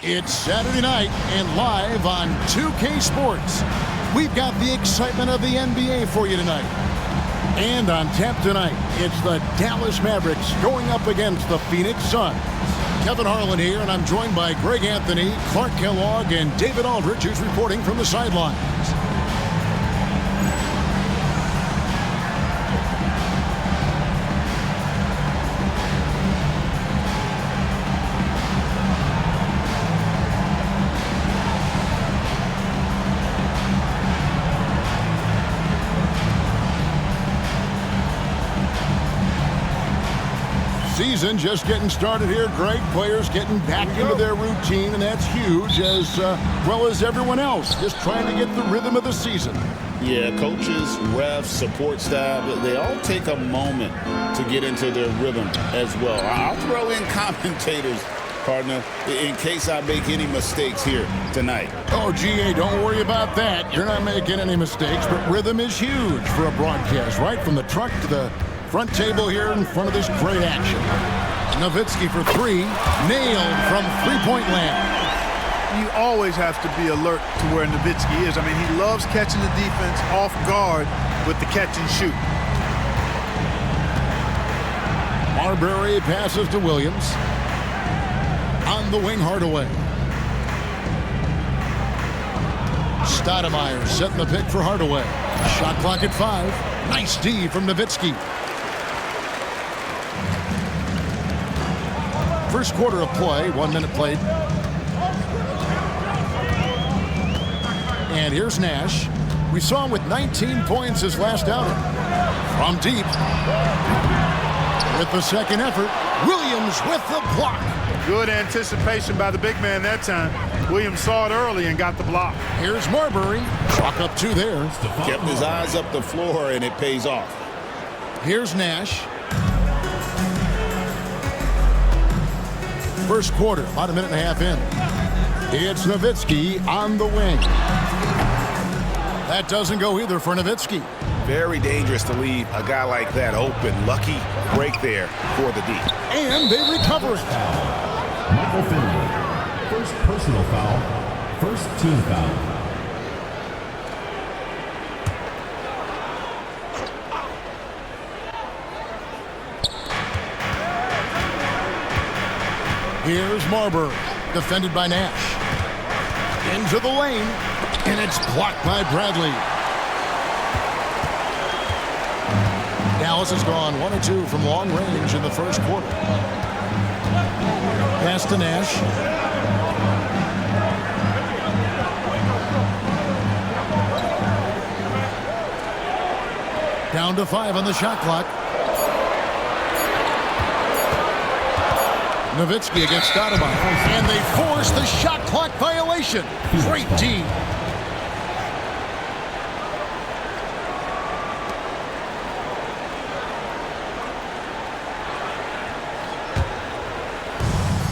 It's Saturday night and live on 2K Sports. We've got the excitement of the NBA for you tonight. And on tap tonight, it's the Dallas Mavericks going up against the Phoenix Suns. Kevin Harlan here, and I'm joined by Greg Anthony, Clark Kellogg, and David Aldridge, who's reporting from the sidelines. Season just getting started here, Greg. Players getting back into their routine, and that's huge, as well as everyone else, just trying to get the rhythm of the season. Yeah, coaches, refs, support staff, they all take a moment to get into their rhythm as well. I'll throw in commentators, partner, in case I make any mistakes here tonight. Oh, GA, don't worry about that. You're not making any mistakes, but rhythm is huge for a broadcast, right? From the truck to the front table here in front of this great action. Nowitzki for three, nailed from three-point land. You always have to be alert to where Nowitzki is. I mean, he loves catching the defense off guard with the catch and shoot. Marbury passes to Williams. On the wing, Hardaway. Stoudemire setting the pick for Hardaway. Shot clock at 5. Nice D from Nowitzki. First quarter of play, 1 minute played. And here's Nash. We saw him with 19 points his last outing. From deep. With the second effort, Williams with the block. Good anticipation by the big man that time. Williams saw it early and got the block. Here's Marbury. Chalk up 2 there. Kept his eyes up the floor, and it pays off. Here's Nash. First quarter, about a minute and a half in. It's Nowitzki on the wing. That doesn't go either for Nowitzki. Very dangerous to leave a guy like that open. Lucky break there for the D. And they recover it. Michael Finley, first personal foul, first team foul. Here's Marbury, defended by Nash. Into the lane, and it's blocked by Bradley. Dallas has gone 1 or 2 from long range in the first quarter. Pass to Nash. Down to 5 on the shot clock. Nowitzki against Stoudemire, and they force the shot clock violation. Great D.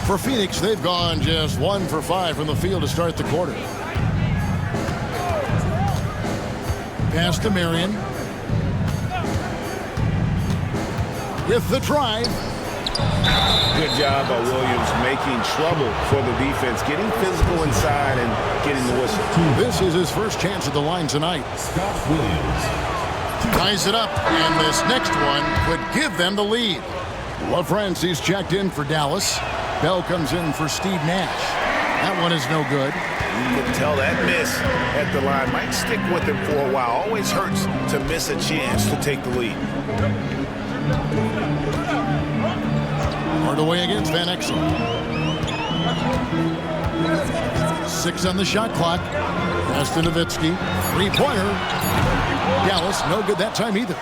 For Phoenix, they've gone just 1 for 5 from the field to start the quarter. Pass to Marion. With the drive. Good job by Williams making trouble for the defense, getting physical inside and getting the whistle. This is his first chance at the line tonight. Scott Williams. Ties it up, and this next one could give them the lead. LaFrancie's checked in for Dallas. Bell comes in for Steve Nash. That one is no good. You can tell that miss at the line might stick with him for a while. Always hurts to miss a chance to take the lead. Hardaway against Van Exel. 6 on the shot clock. Pass to Nowitzki. Three-pointer. Dallas, no good that time either.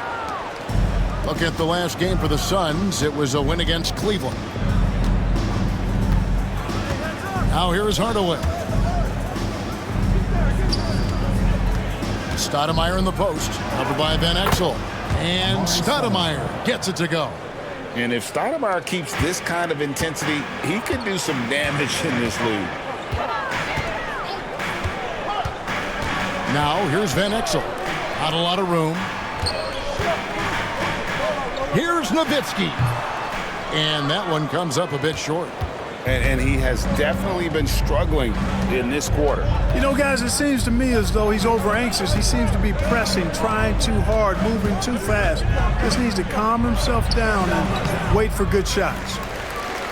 Look at the last game for the Suns. It was a win against Cleveland. Now here's Hardaway. Stoudemire in the post. Covered by Van Exel. And Stoudemire gets it to go. And if Stoudemire keeps this kind of intensity, he could do some damage in this league. Now here's Van Exel. Not a lot of room. Here's Nowitzki. And that one comes up a bit short. And he has definitely been struggling in this quarter. You know, guys, it seems to me as though he's over anxious. He seems to be pressing, trying too hard, moving too fast. Just needs to calm himself down and wait for good shots.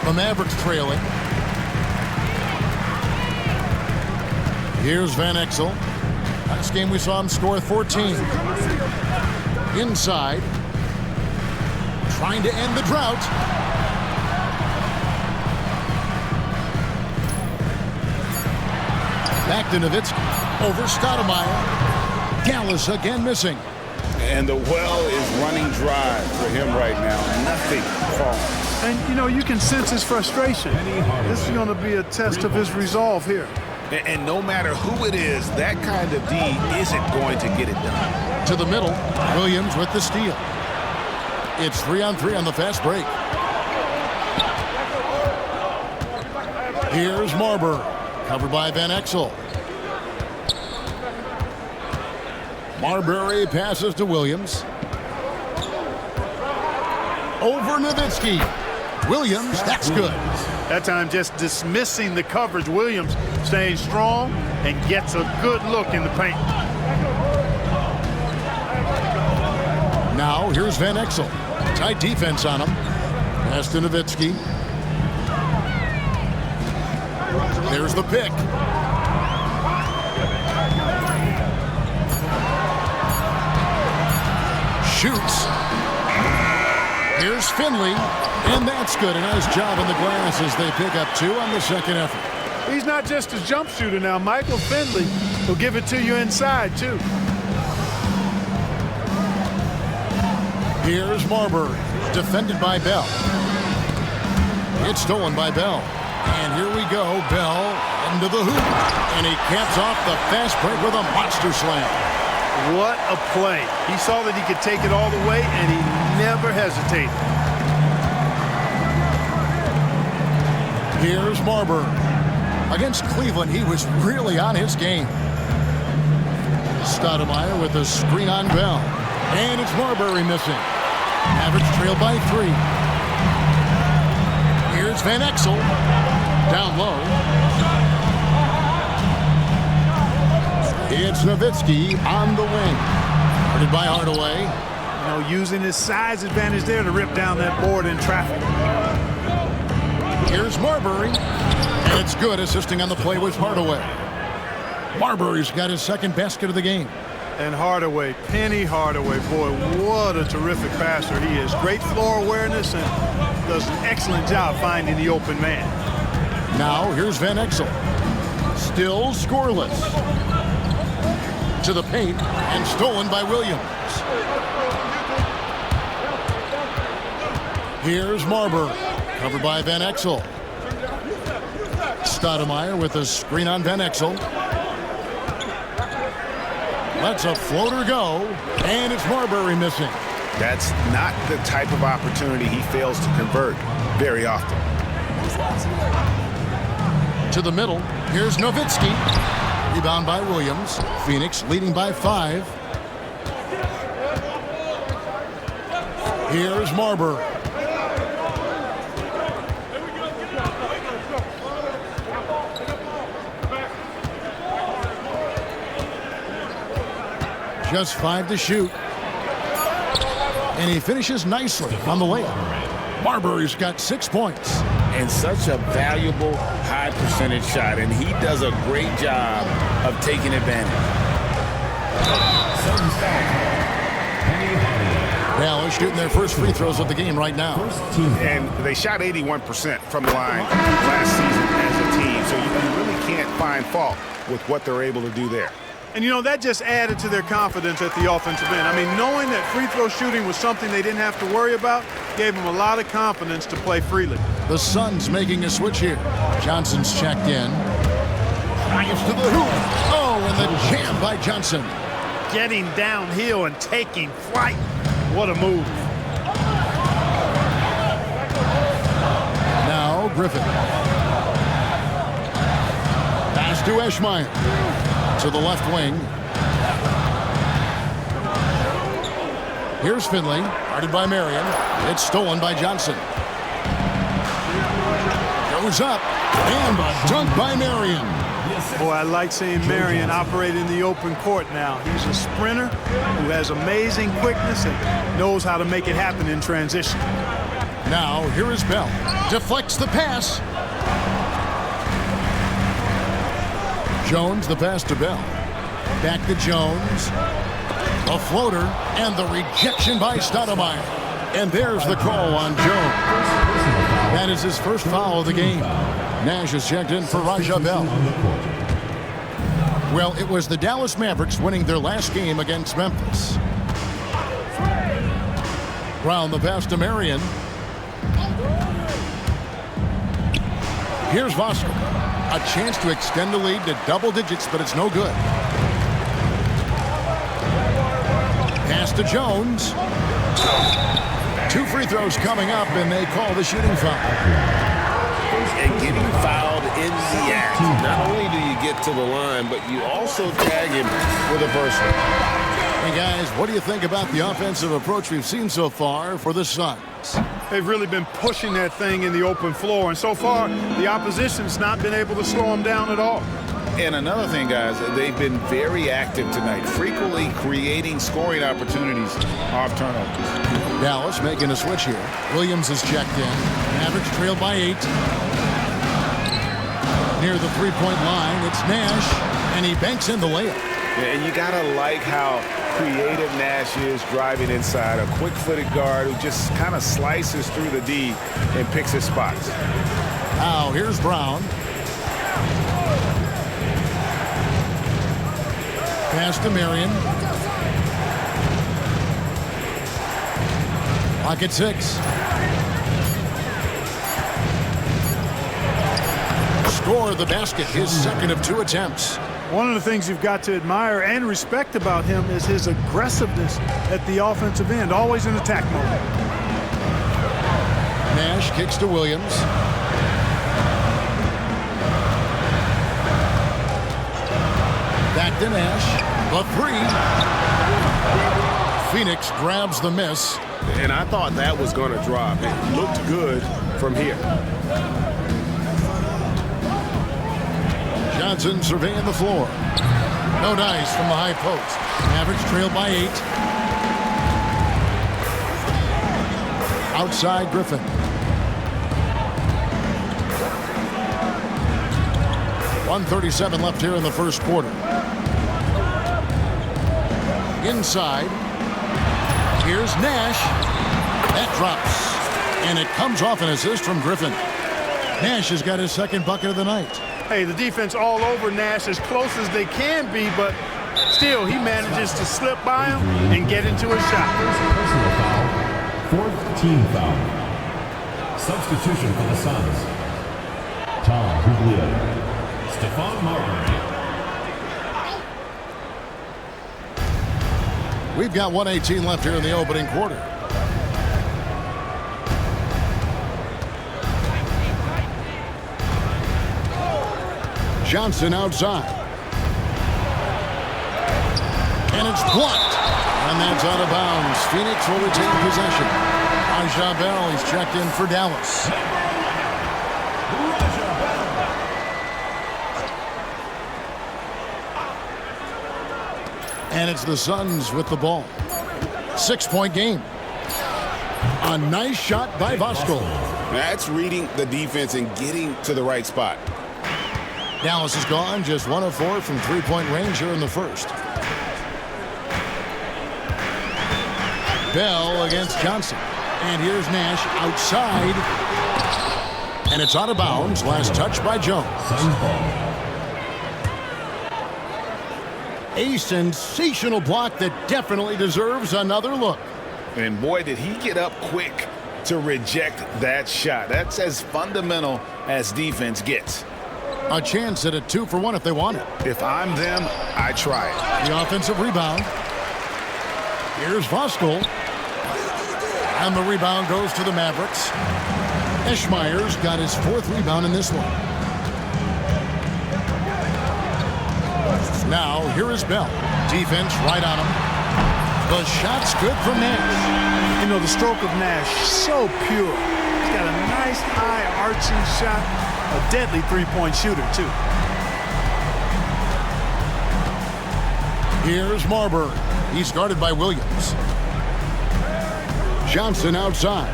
The Mavericks trailing. Here's Van Exel. Last game we saw him score 14. Inside. Trying to end the drought. Back to Nowitzki. Over Stoudemire. Gallus again missing. And the well is running dry for him right now. Nothing falling. And, you know, you can sense his frustration. This is going to be a test of his resolve here. And no matter who it is, that kind of D isn't going to get it done. To the middle. Williams with the steal. It's 3-on-3 on the fast break. Here's Marbury. Covered by Van Exel. Marbury passes to Williams. Over Nowitzki. Williams, that's good. That time just dismissing the coverage. Williams staying strong and gets a good look in the paint. Now here's Van Exel. Tight defense on him. Pass to Nowitzki. There's the pick. Shoots. Here's Finley. And that's good. A nice job on the glass as they pick up 2 on the second effort. He's not just a jump shooter now. Michael Finley will give it to you inside, too. Here's Marbury. Defended by Bell. It's stolen by Bell. And here we go. Bell into the hoop. And he caps off the fast break with a monster slam. What a play. He saw that he could take it all the way, and he never hesitated. Here's Marbury. Against Cleveland, he was really on his game. Stoudemire with a screen on Bell. And it's Marbury missing. Mavericks trail by 3. Here's Van Exel. Down low. It's Nowitzki on the wing. Guarded by Hardaway. You know, using his size advantage there to rip down that board in traffic. Here's Marbury. And it's good. Assisting on the play was Hardaway. Marbury's got his second basket of the game. And Hardaway, Penny Hardaway, boy, what a terrific passer he is. Great floor awareness and does an excellent job finding the open man. Now here's Van Exel. Still scoreless. To the paint and stolen by Williams. Here's Marbury. Covered by Van Exel. Stoudemire with a screen on Van Exel. Lets a floater go, and it's Marbury missing. That's not the type of opportunity he fails to convert very often. To the middle, here's Nowitzki. Rebound by Williams. Phoenix leading by 5. Here's Marbury. Just 5 to shoot. And he finishes nicely on the layup. Marbury's got 6 points. And such a valuable high percentage shot. And he does a great job of taking advantage. Dallas shooting their first free throws of the game right now. And they shot 81% from the line last season as a team. So you really can't find fault with what they're able to do there. And, you know, that just added to their confidence at the offensive end. I mean, knowing that free throw shooting was something they didn't have to worry about gave them a lot of confidence to play freely. The Suns making a switch here. Johnson's checked in. Drives to the hoop. Oh, and the jam by Johnson. Getting downhill and taking flight. What a move. Now Griffin. Pass to Eschmeyer. To the left wing. Here's Finley, guarded by Marion. It's stolen by Johnson. Goes up, And a dunk by Marion. Boy, I like seeing Marion operate in the open court now. He's a sprinter who has amazing quickness and knows how to make it happen in transition. Now, here is Bell. Deflects the pass. Jones, the pass to Bell. Back to Jones. A floater, and the rejection by Stoudemire. And there's the call on Jones. That is his first foul of the game. Nash is checked in for Raja Bell. Well, it was the Dallas Mavericks winning their last game against Memphis. Brown, the pass to Marion. Here's Vosco. A chance to extend the lead to double digits, but it's no good. Pass to Jones. 2 free throws coming up, and they call the shooting foul. And getting fouled in the act. Not only do you get to the line, but you also tag him with a personal. Hey, guys, what do you think about the offensive approach we've seen so far for the Suns? They've really been pushing that thing in the open floor, and so far, the opposition's not been able to slow them down at all. And another thing, guys, they've been very active tonight, frequently creating scoring opportunities off turnovers. Dallas making a switch here. Williams is checked in. Mavericks trailed by 8. Near the three-point line, it's Nash, and he banks in the layup. Yeah, and you gotta like how creative Nash is driving inside. A quick-footed guard who just kind of slices through the D and picks his spots. Now, here's Brown. Pass to Marion. Pocket 6. Score the basket, his second of 2 attempts. One of the things you've got to admire and respect about him is his aggressiveness at the offensive end, always in attack mode. Nash kicks to Williams. Back to Nash. The 3. Phoenix grabs the miss. And I thought that was going to drop. It looked good from here. Johnson surveying the floor. No dice from the high post. Mavericks trail by 8. Outside Griffin. .137 left here in the first quarter. Inside. Here's Nash. That drops. And it comes off an assist from Griffin. Nash has got his second bucket of the night. Hey, the defense all over Nash as close as they can be, but still he manages to slip by him and get into a shot. Personal foul. 4th team foul. Substitution for the Suns. Tom Hublier. Stephon Marbury. We've got 1:18 left here in the opening quarter. Johnson outside. And it's blocked. And that's out of bounds. Phoenix will retain possession. Raja Bell, he's checked in for Dallas. And it's the Suns with the ball. 6-point game. A nice shot by Vosco. That's reading the defense and getting to the right spot. Dallas is gone, just 1 of 4 from three-point range here in the first. Bell against Johnson. And here's Nash outside. And it's out of bounds. Last touch by Jones. A sensational block that definitely deserves another look. And boy, did he get up quick to reject that shot. That's as fundamental as defense gets. A chance at a 2-for-1 if they want it. If I'm them, I try it. The offensive rebound. Here's Vosco. And the rebound goes to the Mavericks. Eschmeyer's got his 4th rebound in this one. Now, here is Bell. Defense right on him. The shot's good from Nash. You know, the stroke of Nash, so pure. He's got a nice high arching shot. A deadly three-point shooter, too. Here's Marbury. He's guarded by Williams. Johnson outside.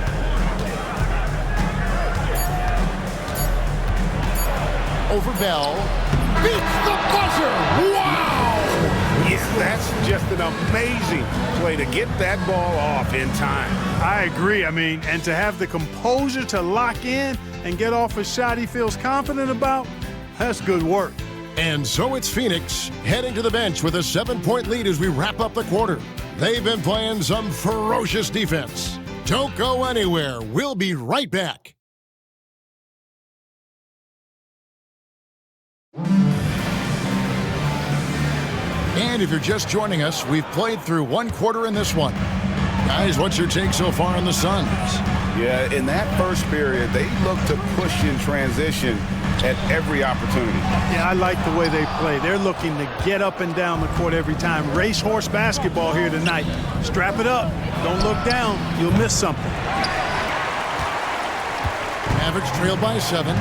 Over Bell. Beats the buzzer! Wow! Yeah, that's just an amazing play to get that ball off in time. I agree. I mean, and to have the composure to lock in and get off a shot he feels confident about, that's good work. And so it's Phoenix heading to the bench with a 7-point lead as we wrap up the quarter. They've been playing some ferocious defense. Don't go anywhere. We'll be right back. And if you're just joining us, we've played through one quarter in this one. Guys, what's your take so far on the Suns? Yeah, in that first period, they looked to push in transition at every opportunity. Yeah, I like the way they play. They're looking to get up and down the court every time. Racehorse basketball here tonight. Strap it up. Don't look down. You'll miss something. Mavericks trail by 7.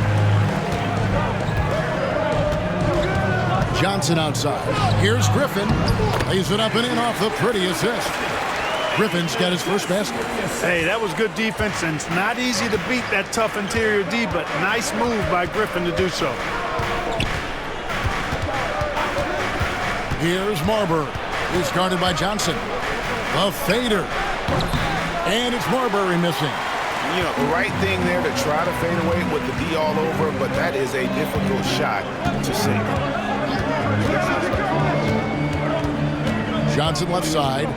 Johnson outside. Here's Griffin. Lays it up and in off the pretty assist. Griffin's got his first basket. Hey, that was good defense, and it's not easy to beat that tough interior D, but nice move by Griffin to do so. Here's Marbury. He's guarded by Johnson. The fader. And it's Marbury missing. You know, the right thing there to try to fade away with the D all over, but that is a difficult shot to sink. Johnson left side.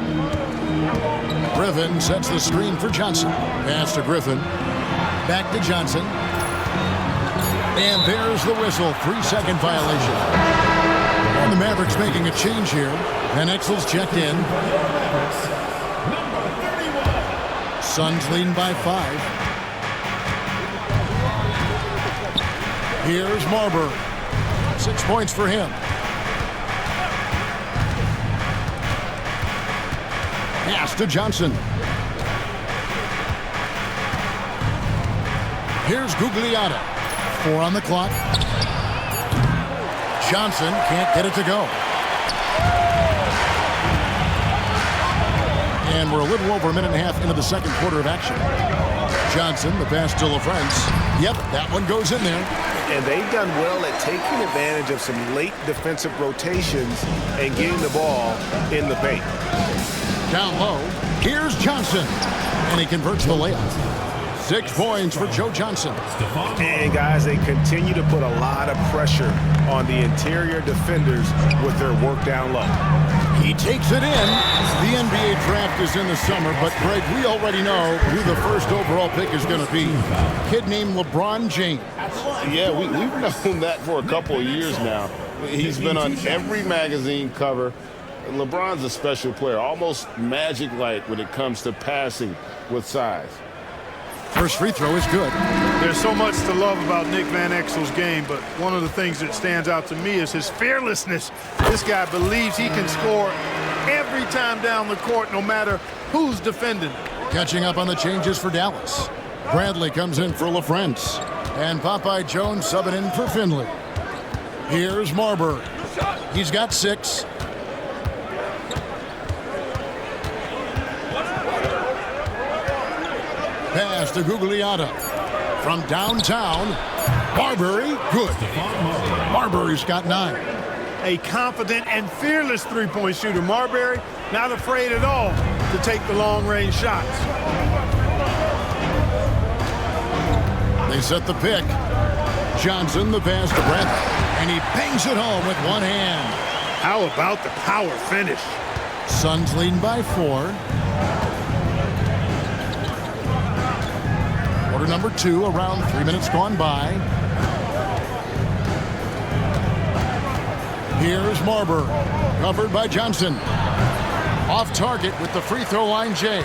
Griffin sets the screen for Johnson. Pass to Griffin. Back to Johnson. And there's the whistle. 3-second violation. And the Mavericks making a change here. Van Exel's checked in. Suns leading by 5. Here's Marbury. 6 points for him. Pass to Johnson. Here's Gugliotta. 4 on the clock. Johnson can't get it to go. And we're a little over a minute and a half into the second quarter of action. Johnson, the pass to LaFrance. Yep, that one goes in there. And they've done well at taking advantage of some late defensive rotations and getting the ball in the paint. Down low, here's Johnson. And he converts the layup. 6 points for Joe Johnson. And guys, they continue to put a lot of pressure on the interior defenders with their work down low. He takes it in. The NBA draft is in the summer, but Greg, we already know who the first overall pick is going to be. A kid named LeBron James. Yeah, we've known that for a couple of years now. He's been on every magazine cover. LeBron's a special player, almost magic-like when it comes to passing with size. First free throw is good. There's so much to love about Nick Van Exel's game, but one of the things that stands out to me is his fearlessness. This guy believes he can score every time down the court, no matter who's defending. Catching up on the changes for Dallas. Bradley comes in for LaFrance. And Popeye Jones subbing in for Finley. Here's Marbury. He's got 6. Pass to Gugliotta. From downtown, Marbury, good. Marbury's got 9. A confident and fearless three-point shooter. Marbury, not afraid at all to take the long-range shots. They set the pick. Johnson, the pass to Bradley. And he bangs it home with one hand. How about the power finish? Suns leading by 4. Quarter number 2, around 3 minutes gone by. Here's Marbury, covered by Johnson. Off target with the free throw line, Jay.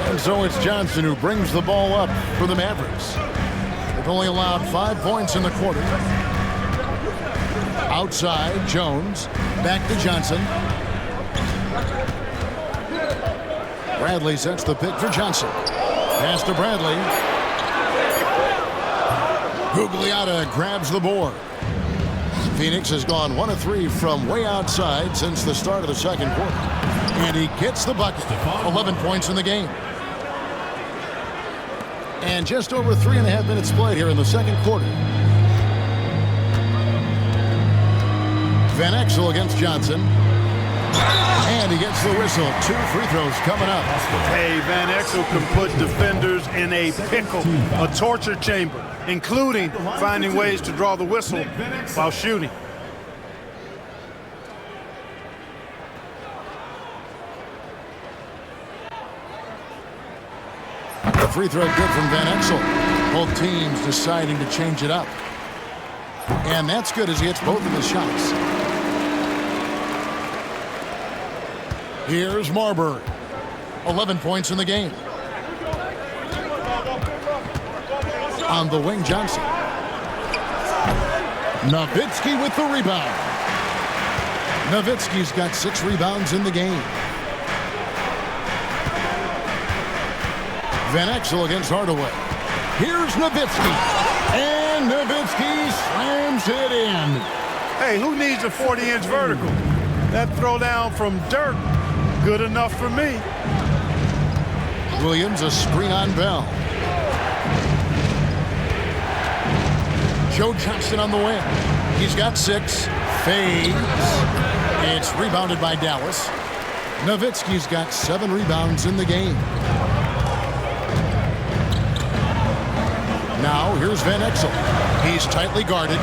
And so it's Johnson who brings the ball up for the Mavericks. They've only allowed 5 points in the quarter. Outside, Jones. Back to Johnson. Bradley sets the pick for Johnson. Pass to Bradley. Gugliotta grabs the board. Phoenix has gone 1 of 3 from way outside since the start of the second quarter. And he gets the bucket. 11 points in the game. And just over 3.5 minutes played here in the second quarter. Van Exel against Johnson. And he gets the whistle. 2 free throws coming up. Hey, Van Exel can put defenders in a pickle, a torture chamber, including finding ways to draw the whistle while shooting. The free throw good from Van Exel. Both teams deciding to change it up. And that's good as he hits both of his shots. Here's Marbury. 11 points in the game. On the wing, Johnson. Nowitzki with the rebound. Nowitzki's got 6 rebounds in the game. Van Exel against Hardaway. Here's Nowitzki. And Nowitzki slams it in. Hey, who needs a 40-inch vertical? That throwdown from Dirk, good enough for me. Williams a screen on Bell. Joe Johnson on the wing. He's got 6. Fades. It's rebounded by Dallas. Nowitzki's got 7 rebounds in the game. Now here's Van Exel. He's tightly guarded.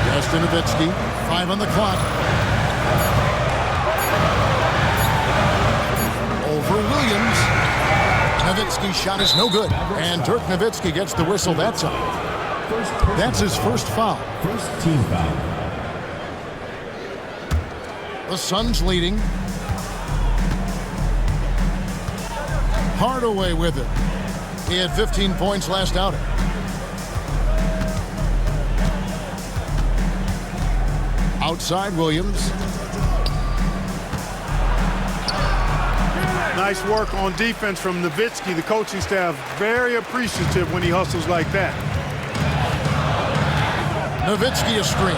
Pass to Nowitzki. 5 on the clock. Over Williams. Nowitzki's shot is no good. And Dirk Nowitzki gets the whistle. That's his first foul. First team foul. The Suns leading. Hardaway with it. He had 15 points last outing. Outside Williams. Nice work on defense from Nowitzki. The coaching staff very appreciative when he hustles like that. Nowitzki a screen.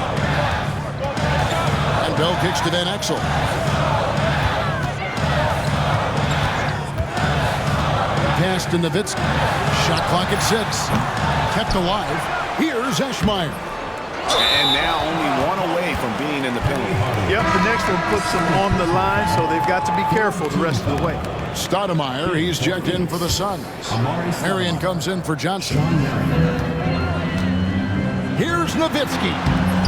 And Bell kicks to Van Exel. Pass to Nowitzki. Shot clock at 6. Kept alive. Here's Eschmeyer. And now only 1 away from being in the penalty. Yep, the next one puts them on the line, so they've got to be careful the rest of the way. Stoudemire, he's checked in for the Suns. Marion comes in for Johnson. Here's Nowitzki.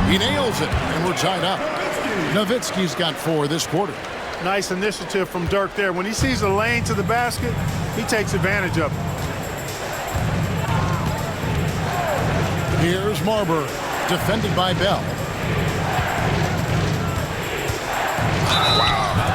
He nails it, and we're tied up. Nowitzki's got 4 this quarter. Nice initiative from Dirk there. When he sees a lane to the basket, he takes advantage of it. Here's Marbury, defended by Bell.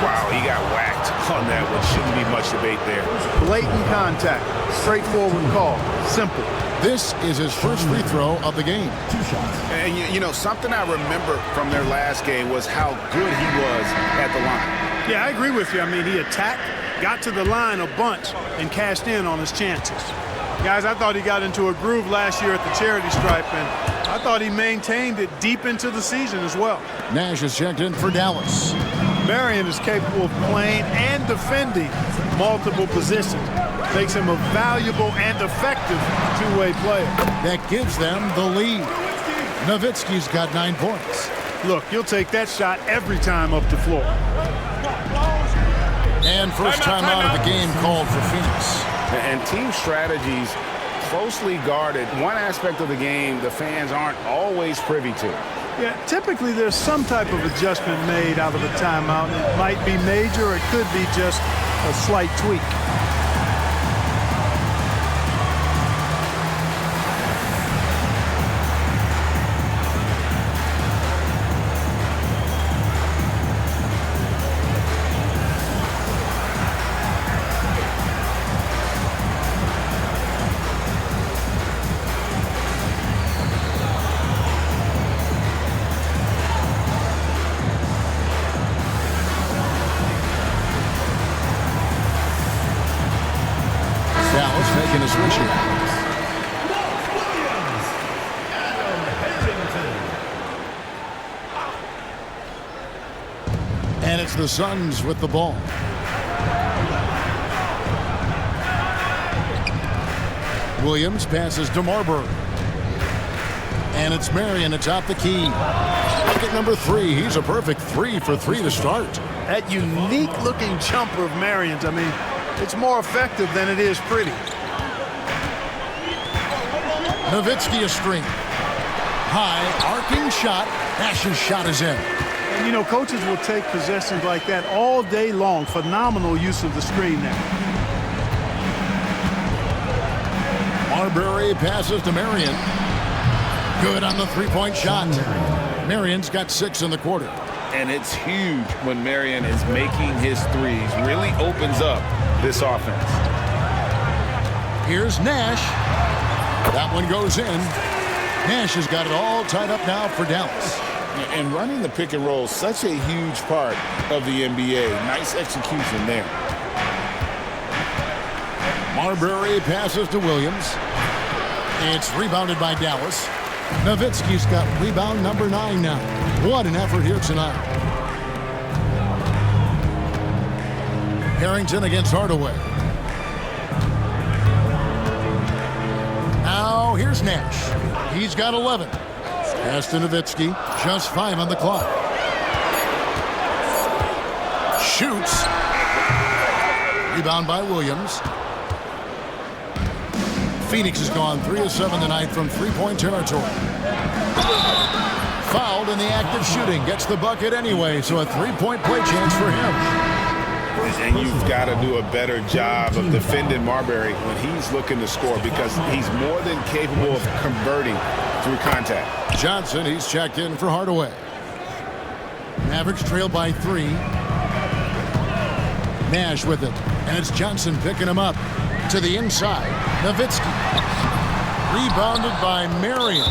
Wow, he got whacked on that one. Shouldn't be much debate there. Blatant contact, straightforward call, simple. This is his first free throw of the game. 2 shots. And you know, something I remember from their last game was how good he was at the line. Yeah, I agree with you. I mean, he attacked, got to the line a bunch, and cashed in on his chances. Guys, I thought he got into a groove last year at the charity stripe, and I thought he maintained it deep into the season as well. Nash is checked in for Dallas. Marion is capable of playing and defending multiple positions. Makes him a valuable and effective two-way player. That gives them the lead. Nowitzki's got 9 points. Look, you'll take that shot every time up the floor. And first time out of the game called for Phoenix. And team strategies closely guarded. One aspect of the game the fans aren't always privy to. Yeah, typically there's some type of adjustment made out of a timeout. It might be major, or it could be just a slight tweak. switch here. And it's the Suns with the ball. Williams passes to Marbury. And it's Marion atop the key. Bucket number 3. He's a perfect 3 for 3 to start. That unique-looking jumper of Marion's, I mean, it's more effective than it is pretty. Nowitzki a string. High, arcing shot. Nash's shot is in. And, you know, coaches will take possessions like that all day long. Phenomenal use of the screen there. Marbury passes to Marion. Good on the three-point shot. Marion's got 6 in the quarter. And it's huge when Marion is making his threes. Really opens up this offense. Here's Nash. That one goes in. Nash has got it all tied up now for Dallas. And running the pick and roll, such a huge part of the NBA. Nice execution there. Marbury passes to Williams. It's rebounded by Dallas. Nowitzki's got rebound number 9 now. What an effort here tonight. Harrington against Hardaway. Now here's Nash. He's got 11. Pass to Nowitzki. Just 5 on the clock. Shoots. Rebound by Williams. Phoenix has gone 3 of 7 tonight from three-point territory. Fouled in the act of shooting. Gets the bucket anyway, so a three-point play chance for him. And you've got to do a better job of defending Marbury when he's looking to score, because he's more than capable of converting through contact. Johnson, he's checked in for Hardaway. Mavericks trail by 3. Nash with it. And it's Johnson picking him up. To the inside. Nowitzki. Rebounded by Marion.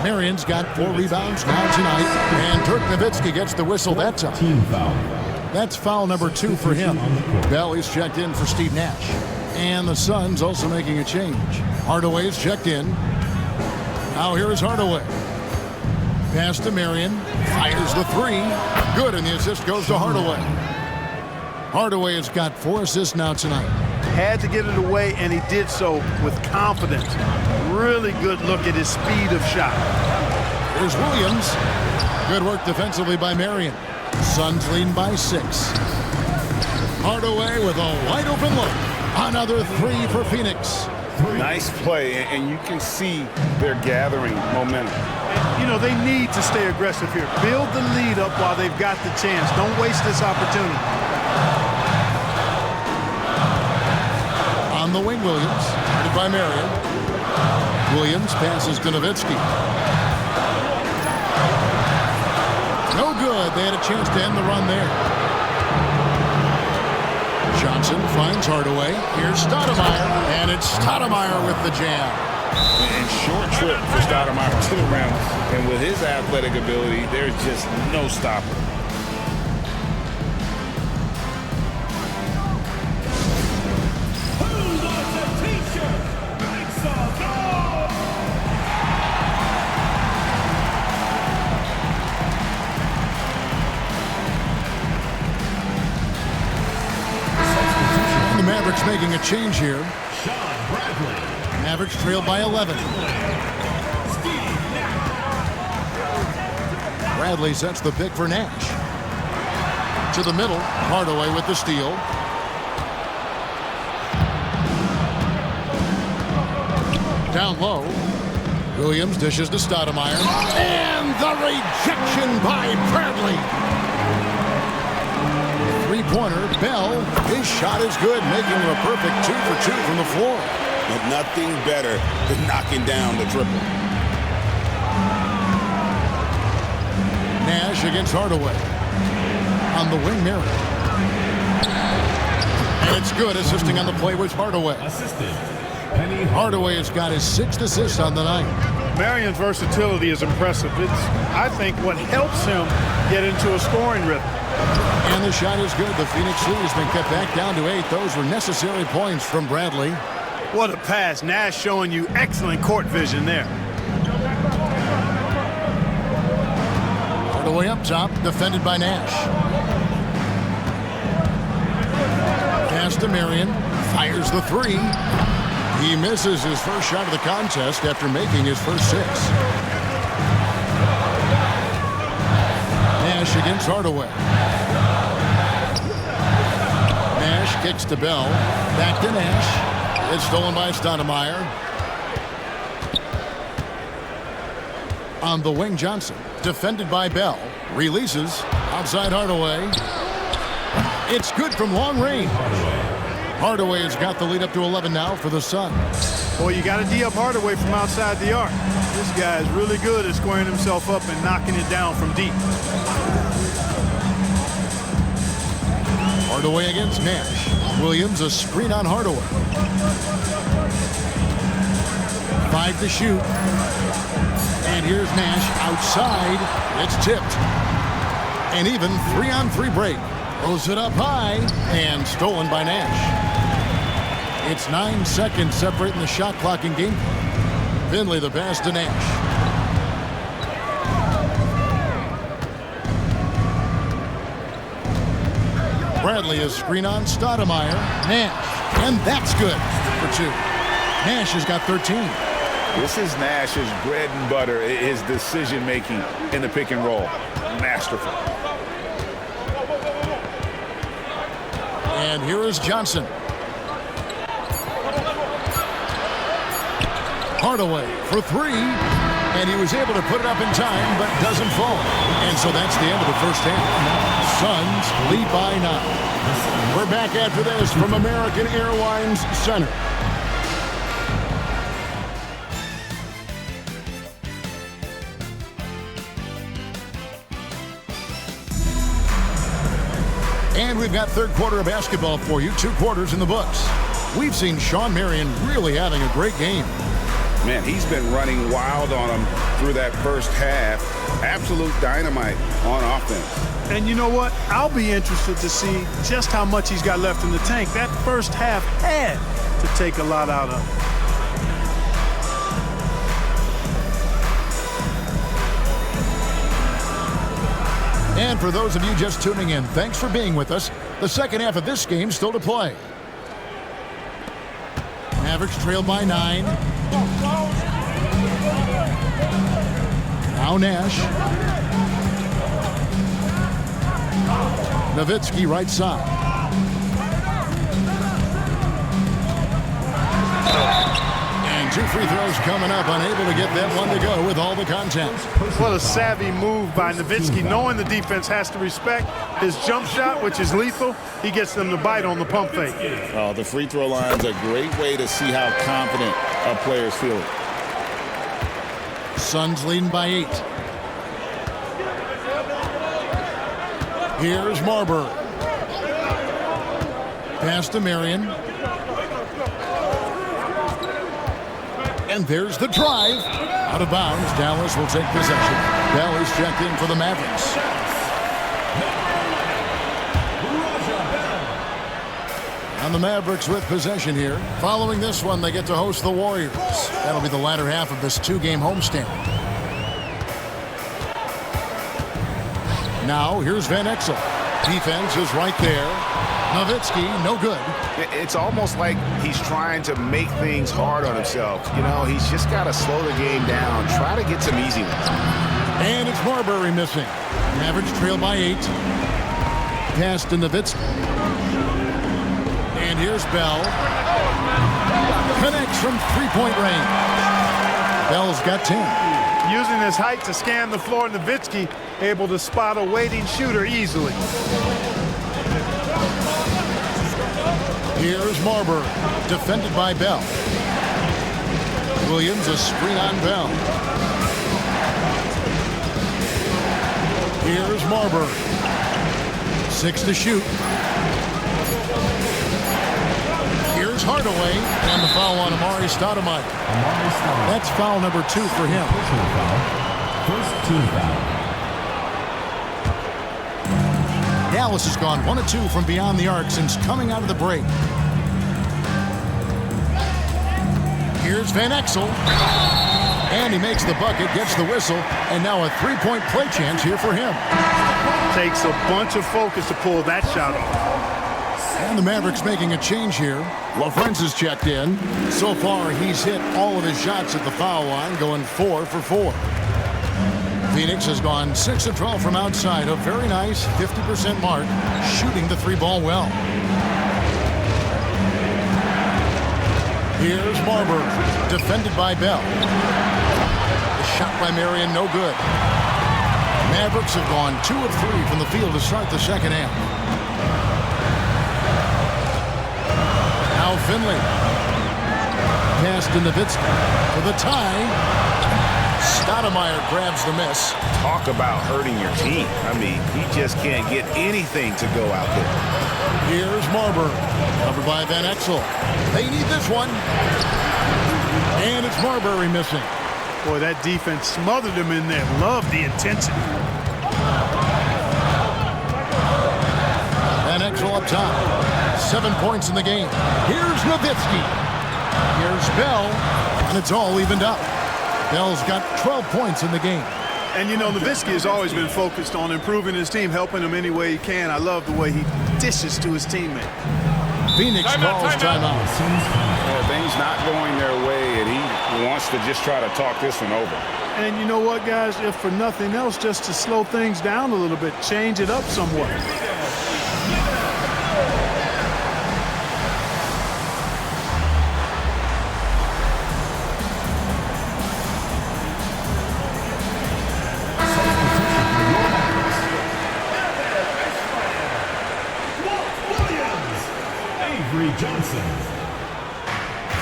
Marion's got 4 rebounds now tonight. And Dirk Nowitzki gets the whistle that time. Team foul. That's foul number 2 for him. Bell is checked in for Steve Nash. And the Suns also making a change. Hardaway's checked in. Now here is Hardaway. Pass to Marion. Fires the 3. Good, and the assist goes to Hardaway. Hardaway has got 4 assists now tonight. Had to get it away, and he did so with confidence. Really good look at his speed of shot. Here's Williams. Good work defensively by Marion. Suns leading by 6. Hardaway with a wide open look. Another 3 for Phoenix. Nice play, and you can see they're gathering momentum. You know, they need to stay aggressive here. Build the lead up while they've got the chance. Don't waste this opportunity. On the wing, Williams. Guarded by Marion. Williams passes to Nowitzki. No good. They had a chance to end the run there. Johnson finds Hardaway. Here's Stoudemire. And it's Stoudemire with the jam. And short trip for Stoudemire to the rim. And with his athletic ability, there's just no stopping. Mavericks making a change here. Mavericks trail by 11. Bradley sets the pick for Nash. To the middle, Hardaway with the steal. Down low, Williams dishes to Stoudemire. And the rejection by Bradley. Three-pointer, Bell. His shot is good, making him a perfect 2 for 2 from the floor. But nothing better than knocking down the triple. Nash against Hardaway. On the wing, Marion. And it's good, assisting on the play with Hardaway. Hardaway has got his 6th assist on the night. Marion's versatility is impressive. It's, I think, what helps him get into a scoring rhythm. And the shot is good. The Phoenix lead has been cut back down to 8. Those were necessary points from Bradley. What a pass. Nash showing you excellent court vision there. Hardaway up top, defended by Nash. Pass to Marion, fires the three. He misses his first shot of the contest after making his first 6. Nash against Hardaway. Nash kicks to Bell. Back to Nash. It's stolen by Stoudemire. On the wing, Johnson. Defended by Bell. Releases. Outside Hardaway. It's good from long range. Hardaway has got the lead up to 11 now for the Suns. Boy, you got to D up Hardaway from outside the arc. This guy is really good at squaring himself up and knocking it down from deep. Hardaway against Nash. Williams, a screen on Hardaway. 5 to shoot. And here's Nash outside. It's tipped. An even 3-on-3 break. Throws it up high and stolen by Nash. It's 9 seconds separating the shot clock in game. Finley the pass to Nash. Bradley is screen on Stoudemire. Nash. And that's good for 2. Nash has got 13. This is Nash's bread and butter, his decision-making in the pick and roll. Masterful. And here is Johnson. Hardaway for 3. And he was able to put it up in time, but doesn't fall. And so that's the end of the first half. Suns lead by 9. We're back after this from American Airlines Center. And we've got third quarter of basketball for you. 2 quarters in the books. We've seen Shawn Marion really having a great game. Man, he's been running wild on him through that first half. Absolute dynamite on offense. And you know what? I'll be interested to see just how much he's got left in the tank. That first half had to take a lot out of him. And for those of you just tuning in, thanks for being with us. The second half of this game still to play. Mavericks trail by 9. Now Nash. Nowitzki right side. And 2 free throws coming up, unable to get that one to go with all the content. What a savvy move by Nowitzki, knowing the defense has to respect his jump shot, which is lethal. He gets them to bite on the pump fake. Oh, the free throw line's a great way to see how confident our players feel. Suns leading by 8. Here's Marbury. Pass to Marion. And there's the drive. Out of bounds. Dallas will take possession. Bell is checked in for the Mavericks. And the Mavericks with possession here. Following this one, they get to host the Warriors. That'll be the latter half of this 2-game homestand. Now, here's Van Exel. Defense is right there. Nowitzki, no good. It's almost like he's trying to make things hard on himself. You know, he's just got to slow the game down, try to get some easy ones. And it's Marbury missing. Mavericks trail by 8. Pass to Nowitzki. And here's Bell. Connects from 3-point range. Bell's got 10. Using his height to scan the floor, Nowitzki able to spot a waiting shooter easily. Here's Marbury, defended by Bell. Williams, a screen on Bell. Here's Marbury. 6 to shoot. Here's Hardaway, and the foul on Amari Stoudemire. That's foul number 2 for him. First team foul. Dallas has gone 1 of 2 from beyond the arc since coming out of the break. Here's Van Exel. And he makes the bucket, gets the whistle, and now a three-point play chance here for him. Takes a bunch of focus to pull that shot off. And the Mavericks making a change here. LaFrentz has checked in. So far, he's hit all of his shots at the foul line, going 4 for 4. Phoenix has gone 6 of 12 from outside, a very nice 50% mark, shooting the three ball well. Here's Marbury, defended by Bell. The shot by Marion, no good. Mavericks have gone 2 of 3 from the field to start the second half. Now Finley. Pass to Nowitzki for the tie. Stoudemire grabs the miss. Talk about hurting your team. I mean, he just can't get anything to go out there. Here's Marbury, covered by Van Exel. They need this one. And it's Marbury missing. Boy, that defense smothered him in there. Love the intensity. Van Exel up top. 7 points in the game. Here's Nowitzki. Here's Bell. And it's all evened up. Bell's got 12 points in the game. And, you know, Nowitzki has always been focused on improving his team, helping him any way he can. I love the way he dishes to his teammate. Phoenix calls timeout. Yeah, things not going their way, and he wants to just try to talk this one over. And you know what, guys? If for nothing else, just to slow things down a little bit, change it up somewhat.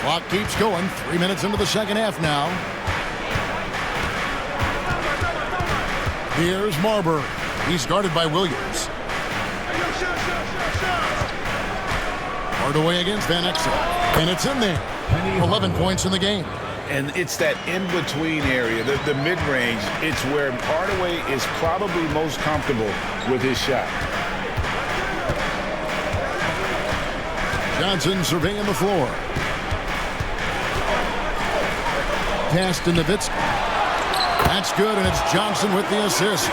Clock keeps going. 3 minutes into the second half now. Here's Marbury. He's guarded by Williams. Hard away against Van Exel. And it's in there. 11 points in the game. And it's that in-between area, the mid-range. It's where Hardaway is probably most comfortable with his shot. Johnson surveying the floor. Pass to Nowitzki. That's good, and it's Johnson with the assist.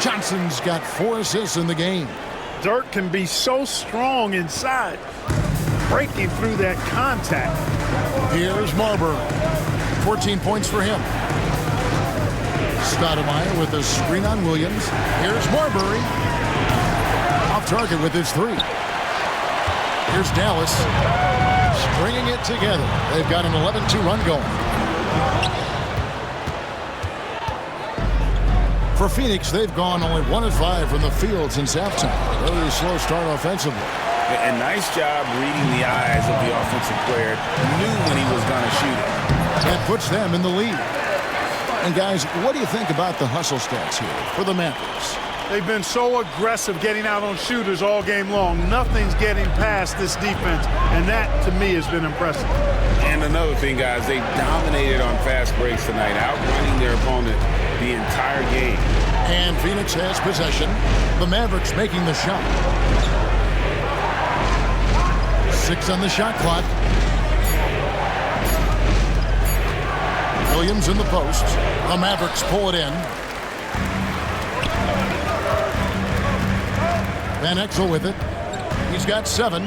Johnson's got 4 assists in the game. Dirk can be so strong inside, breaking through that contact. Here's Marbury. 14 points for him. Stoudemire with a screen on Williams. Here's Marbury. Off target with his 3. Here's Dallas. Stringing it together. They've got an 11-2 run going. For Phoenix, they've gone only 1 of 5 from the field since halftime. Very slow start offensively. And nice job reading the eyes of the offensive player. Knew when he was going to shoot it. That puts them in the lead. And guys, what do you think about the hustle stats here for the Mavericks? They've been so aggressive getting out on shooters all game long. Nothing's getting past this defense, and that, to me, has been impressive. And another thing, guys, they dominated on fast breaks tonight, outrunning their opponent the entire game. And Phoenix has possession. The Mavericks making the shot. 6 on the shot clock. Williams in the post. The Mavericks pull it in. Van Exel with it. He's got 7.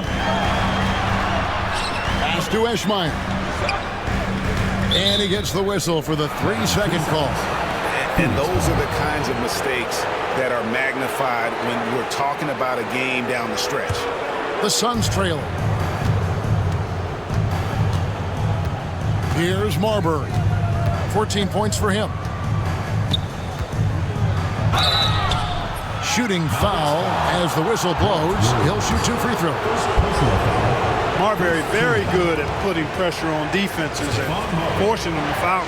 Pass to Eschmeyer. And he gets the whistle for the 3-second call. And those are the kinds of mistakes that are magnified when we're talking about a game down the stretch. The Suns trailing. Here's Marbury. 14 points for him. Shooting foul as the whistle blows. He'll shoot 2 free throws. Marbury very good at putting pressure on defenses and forcing them to foul.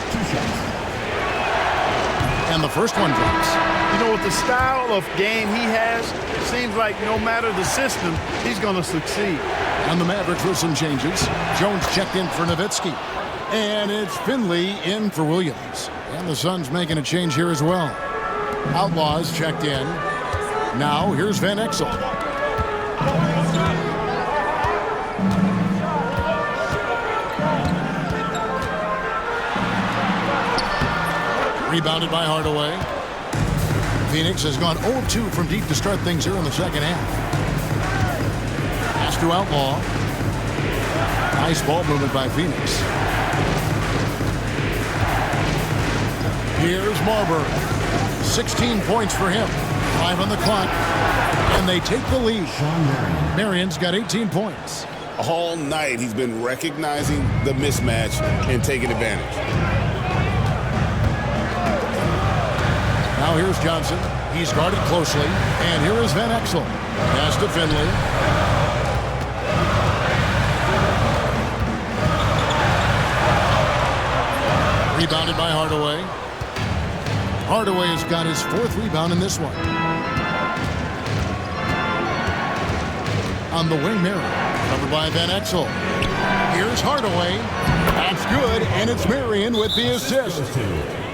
And the first one drops. You know, with the style of game he has, it seems like no matter the system, he's going to succeed. And the Mavericks with some changes. Jones checked in for Nowitzki. And it's Finley in for Williams. And the Suns making a change here as well. Outlaws checked in. Now here's Van Exel. Rebounded by Hardaway. Phoenix has gone 0-2 from deep to start things here in the second half. Pass to Outlaw. Nice ball movement by Phoenix. Here's Marbury. 16 points for him. 5 on the clock. And they take the lead. Marion's got 18 points. All night he's been recognizing the mismatch and taking advantage. Now here's Johnson. He's guarded closely. And here is Van Exel. Pass to Finley. Rebounded by Hardaway. Hardaway has got his 4th rebound in this one. On the wing, Marion. Covered by Van Exel. Here's Hardaway. That's good, and it's Marion with the assist.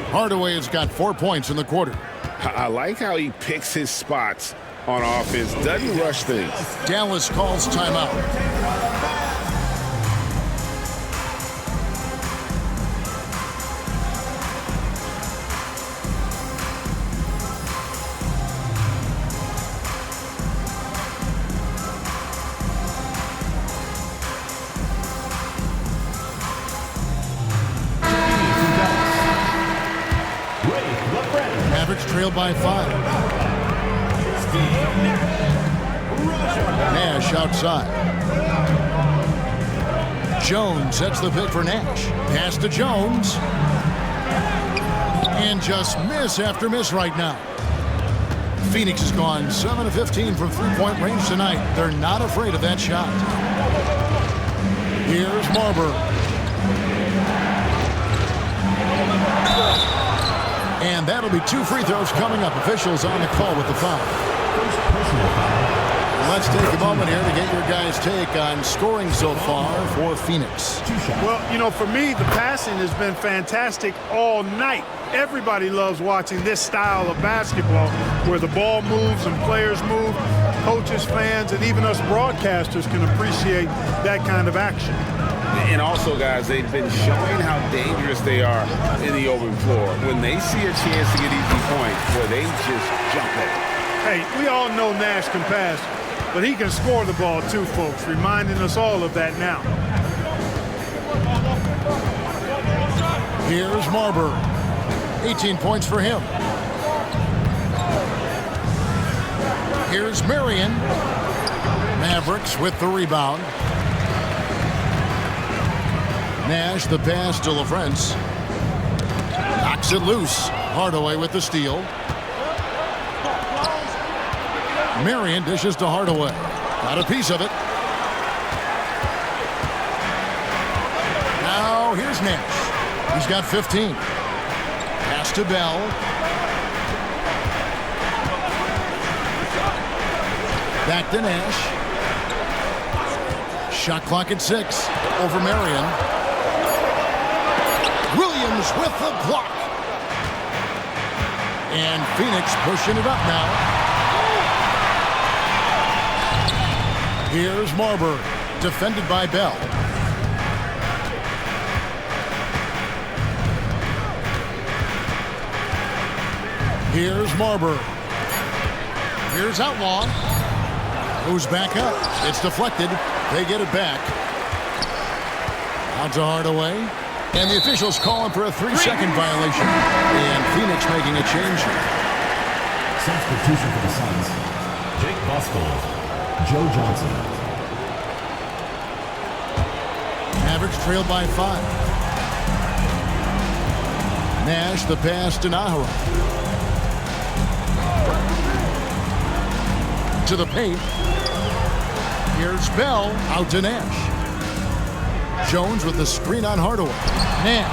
Hardaway has got 4 points in the quarter. I like how he picks his spots on offense. Doesn't rush things. Dallas calls timeout. Trailed by 5. Nash outside. Jones sets the pick for Nash. Pass to Jones. And just miss after miss right now. Phoenix has gone 7 of 15 from three-point range tonight. They're not afraid of that shot. Here's Marbury. And that'll be 2 free throws coming up. Officials on the call with the foul. Let's take a moment here to get your guys' take on scoring so far for Phoenix. Well, you know, for me, the passing has been fantastic all night. Everybody loves watching this style of basketball where the ball moves and players move. Coaches, fans, and even us broadcasters can appreciate that kind of action. And also, guys, they've been showing how dangerous they are in the open floor. When they see a chance to get easy points, where they just jump at it. Hey, we all know Nash can pass, but he can score the ball too, folks, reminding us all of that now. Here's Marbury. 18 points for him. Here's Marion. Mavericks with the rebound. Nash, the pass to LaFrance. Knocks it loose. Hardaway with the steal. Marion dishes to Hardaway. Got a piece of it. Now here's Nash. He's got 15. Pass to Bell. Back to Nash. Shot clock at 6. Over Marion. Williams with the block. And Phoenix pushing it up now. Here's Marbury, defended by Bell. Here's Marbury. Here's Outlaw. Goes back up. It's deflected. They get it back. Out to Hardaway. And the officials calling for a 3-second violation. And Phoenix making a change here. Substitution for the Suns. Jake Buskell. Joe Johnson. Mavericks trailed by 5. Nash the pass to Nahara. To the paint. Here's Bell out to Nash. Jones with the screen on Hardaway. Nash,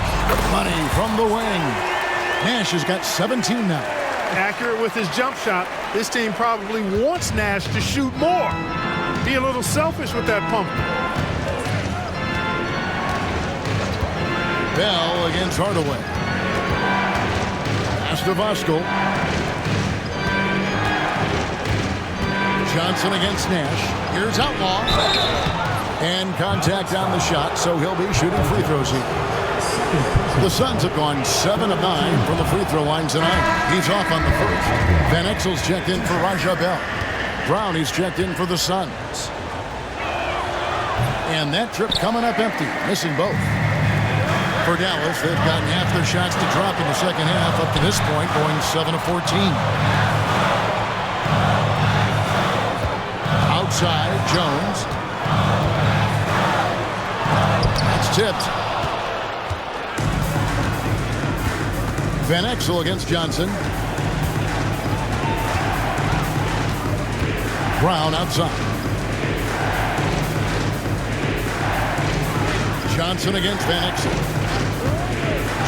money from the wing. Nash has got 17 now. Accurate with his jump shot. This team probably wants Nash to shoot more. Be a little selfish with that pump. Bell against Hardaway. Pass to Voskuhl. Johnson against Nash. Here's Outlaw. And contact on the shot, so he'll be shooting free throws here. The Suns have gone 7 of 9 from the free throw line tonight. He's off on the first. Van Exel's checked in for Raja Bell. Brown, he's checked in for the Suns. And that trip coming up empty, missing both. For Dallas, they've gotten half their shots to drop in the second half up to this point, going 7 of 14. Outside, Jones. That's tipped. Van Exel against Johnson. Brown outside. Johnson against Van Exel.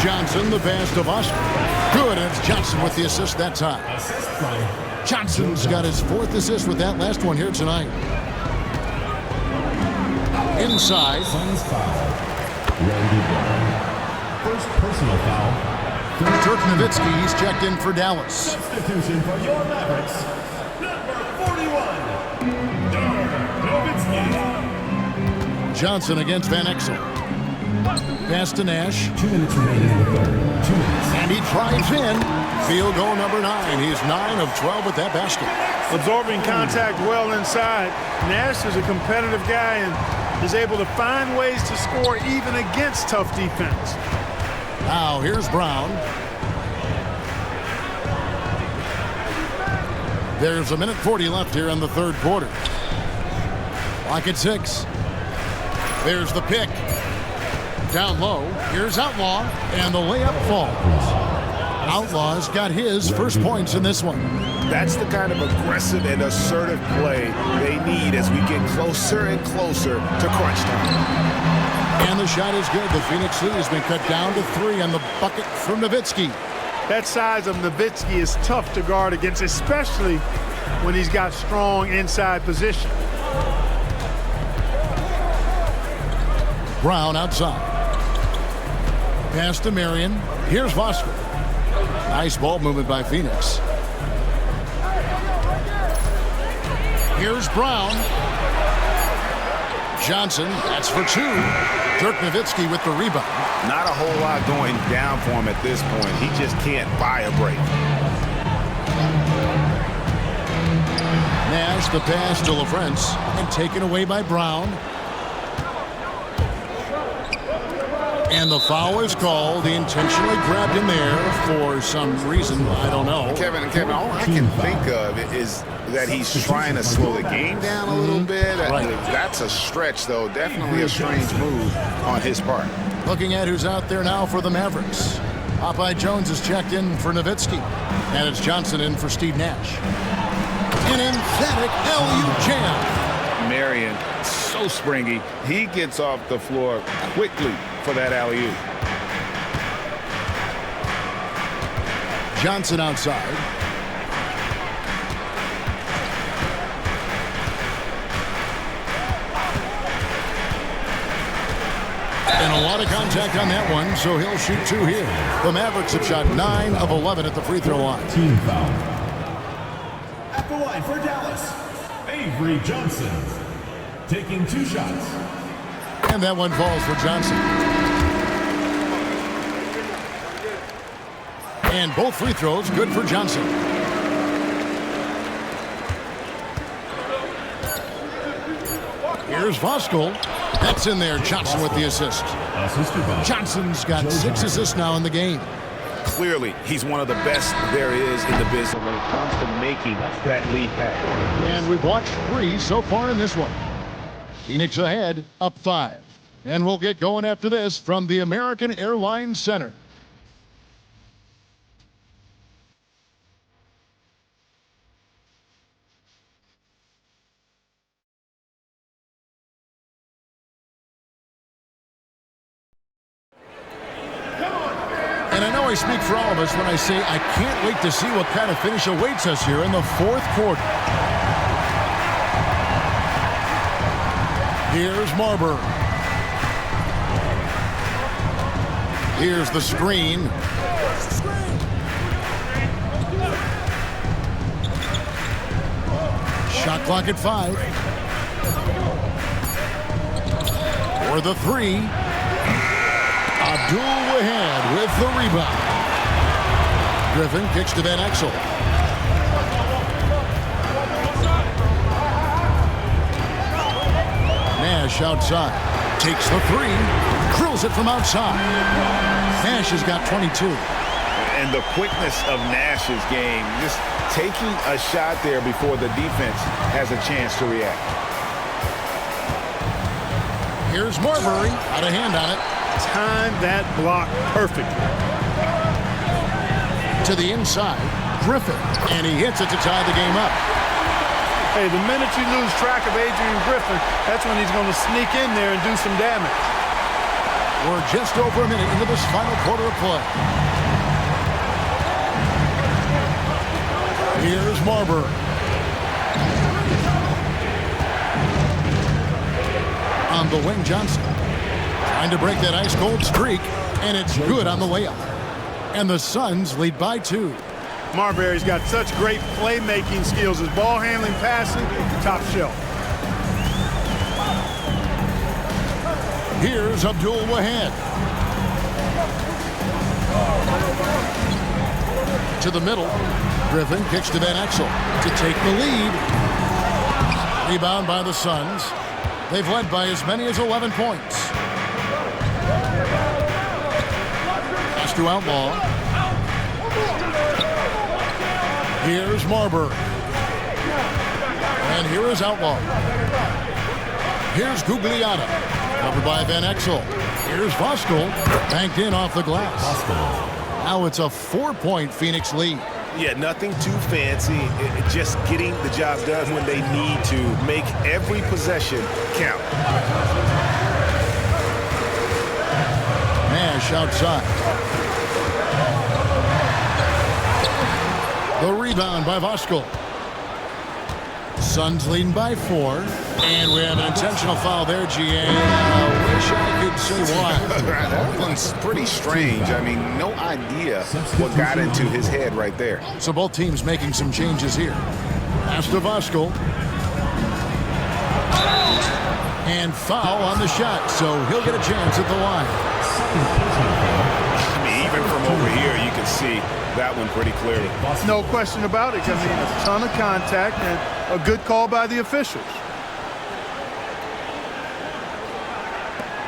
Johnson, the pass to Oscar. Good, and it's Johnson with the assist that time. Johnson's got his 4th assist with that last one here tonight. Inside. First personal foul. Dirk Nowitzki, he's checked in for Dallas. Substitution for your Mavericks, number 41, Dirk Nowitzki. Johnson against Van Exel. Pass to Nash. 2 minutes remaining in the third. 2 minutes. And he drives in. Field goal number 9. He's 9 of 12 with that basket. Absorbing contact well inside. Nash is a competitive guy and is able to find ways to score even against tough defense. Now here's Brown. There's 1:40 left here in the third quarter. Clock at 6. There's the pick. Down low. Here's Outlaw, and the layup falls. Outlaw's got his first points in this one. That's the kind of aggressive and assertive play they need as we get closer and closer to crunch time. And the shot is good. The Phoenix lead has been cut down to 3 on the bucket from Nowitzki. That size of Nowitzki is tough to guard against, especially when he's got strong inside position. Brown outside. Pass to Marion. Here's Vosker. Nice ball movement by Phoenix. Here's Brown. Johnson, that's for 2. Dirk Nowitzki with the rebound. Not a whole lot going down for him at this point. He just can't buy a break. Nash, the pass to LaFrance, and taken away by Brown. And the foul is called. He intentionally grabbed him there for some reason. I don't know. Kevin, all I can think of is that he's trying to slow the game down a little bit. Right. That's a stretch, though. Definitely a strange move on his part. Looking at who's out there now for the Mavericks. Popeye Jones is checked in for Nowitzki. And it's Johnson in for Steve Nash. An emphatic LU jam. Marion, so springy. He gets off the floor quickly for that alley-oop. Johnson outside. And a lot of contact on that one, so he'll shoot 2 here. The Mavericks have shot 9 of 11 at the free throw line. Team foul. At the line for Dallas, Avery Johnson, taking 2 shots. And that one falls for Johnson. And both free throws good for Johnson. Here's Voskuhl. That's in there. Johnson with the assist. Johnson's got 6 assists now in the game. Clearly, he's one of the best there is in the business when it comes to making that lead pass. And we've watched 3 so far in this one. Phoenix ahead, up 5. And we'll get going after this from the American Airlines Center. And I know I speak for all of us when I say I can't wait to see what kind of finish awaits us here in the fourth quarter. Here's Marbury. Here's the screen. Shot clock at 5. For the 3. A Abdul-Wahad with the rebound. Griffin kicks to Van Exel. Nash outside. Takes the three. Drills it from outside. Nash has got 22. And the quickness of Nash's game, just taking a shot there before the defense has a chance to react. Here's Marbury. Out of hand on it. Time that block perfectly. To the inside. Griffin. And he hits it to tie the game up. Hey, the minute you lose track of Adrian Griffin, that's when he's going to sneak in there and do some damage. We're just over a minute into this final quarter of play. Here's Marbury. On the wing, Johnson. Trying to break that ice-cold streak, and it's good on the layup. And the Suns lead by 2. Marbury's got such great playmaking skills. His ball handling, passing, top shelf. Here's Abdul-Wahad. To the middle. Griffin kicks to Van Exel to take the lead. Rebound by the Suns. They've led by as many as 11 points. Pass to Outlaw. Here's Marbury. And here is Outlaw. Here's Gugliotta. Covered by Van Exel. Here's Voskuhl. Banked in off the glass. Now it's a 4-point Phoenix lead. Yeah, nothing too fancy. Just getting the job done when they need to. Make every possession count. Nash outside. The rebound by Voskuhl. Suns leading by 4. And we have an intentional foul there, GA. I wish I could say why. That one's pretty strange. I mean, no idea what got into his head right there. So both teams making some changes here. Pass to Voskuhl. And foul on the shot, so he'll get a chance at the line. I mean, even from over here, you can see that one pretty clearly. No question about it. I mean, a ton of contact and a good call by the officials.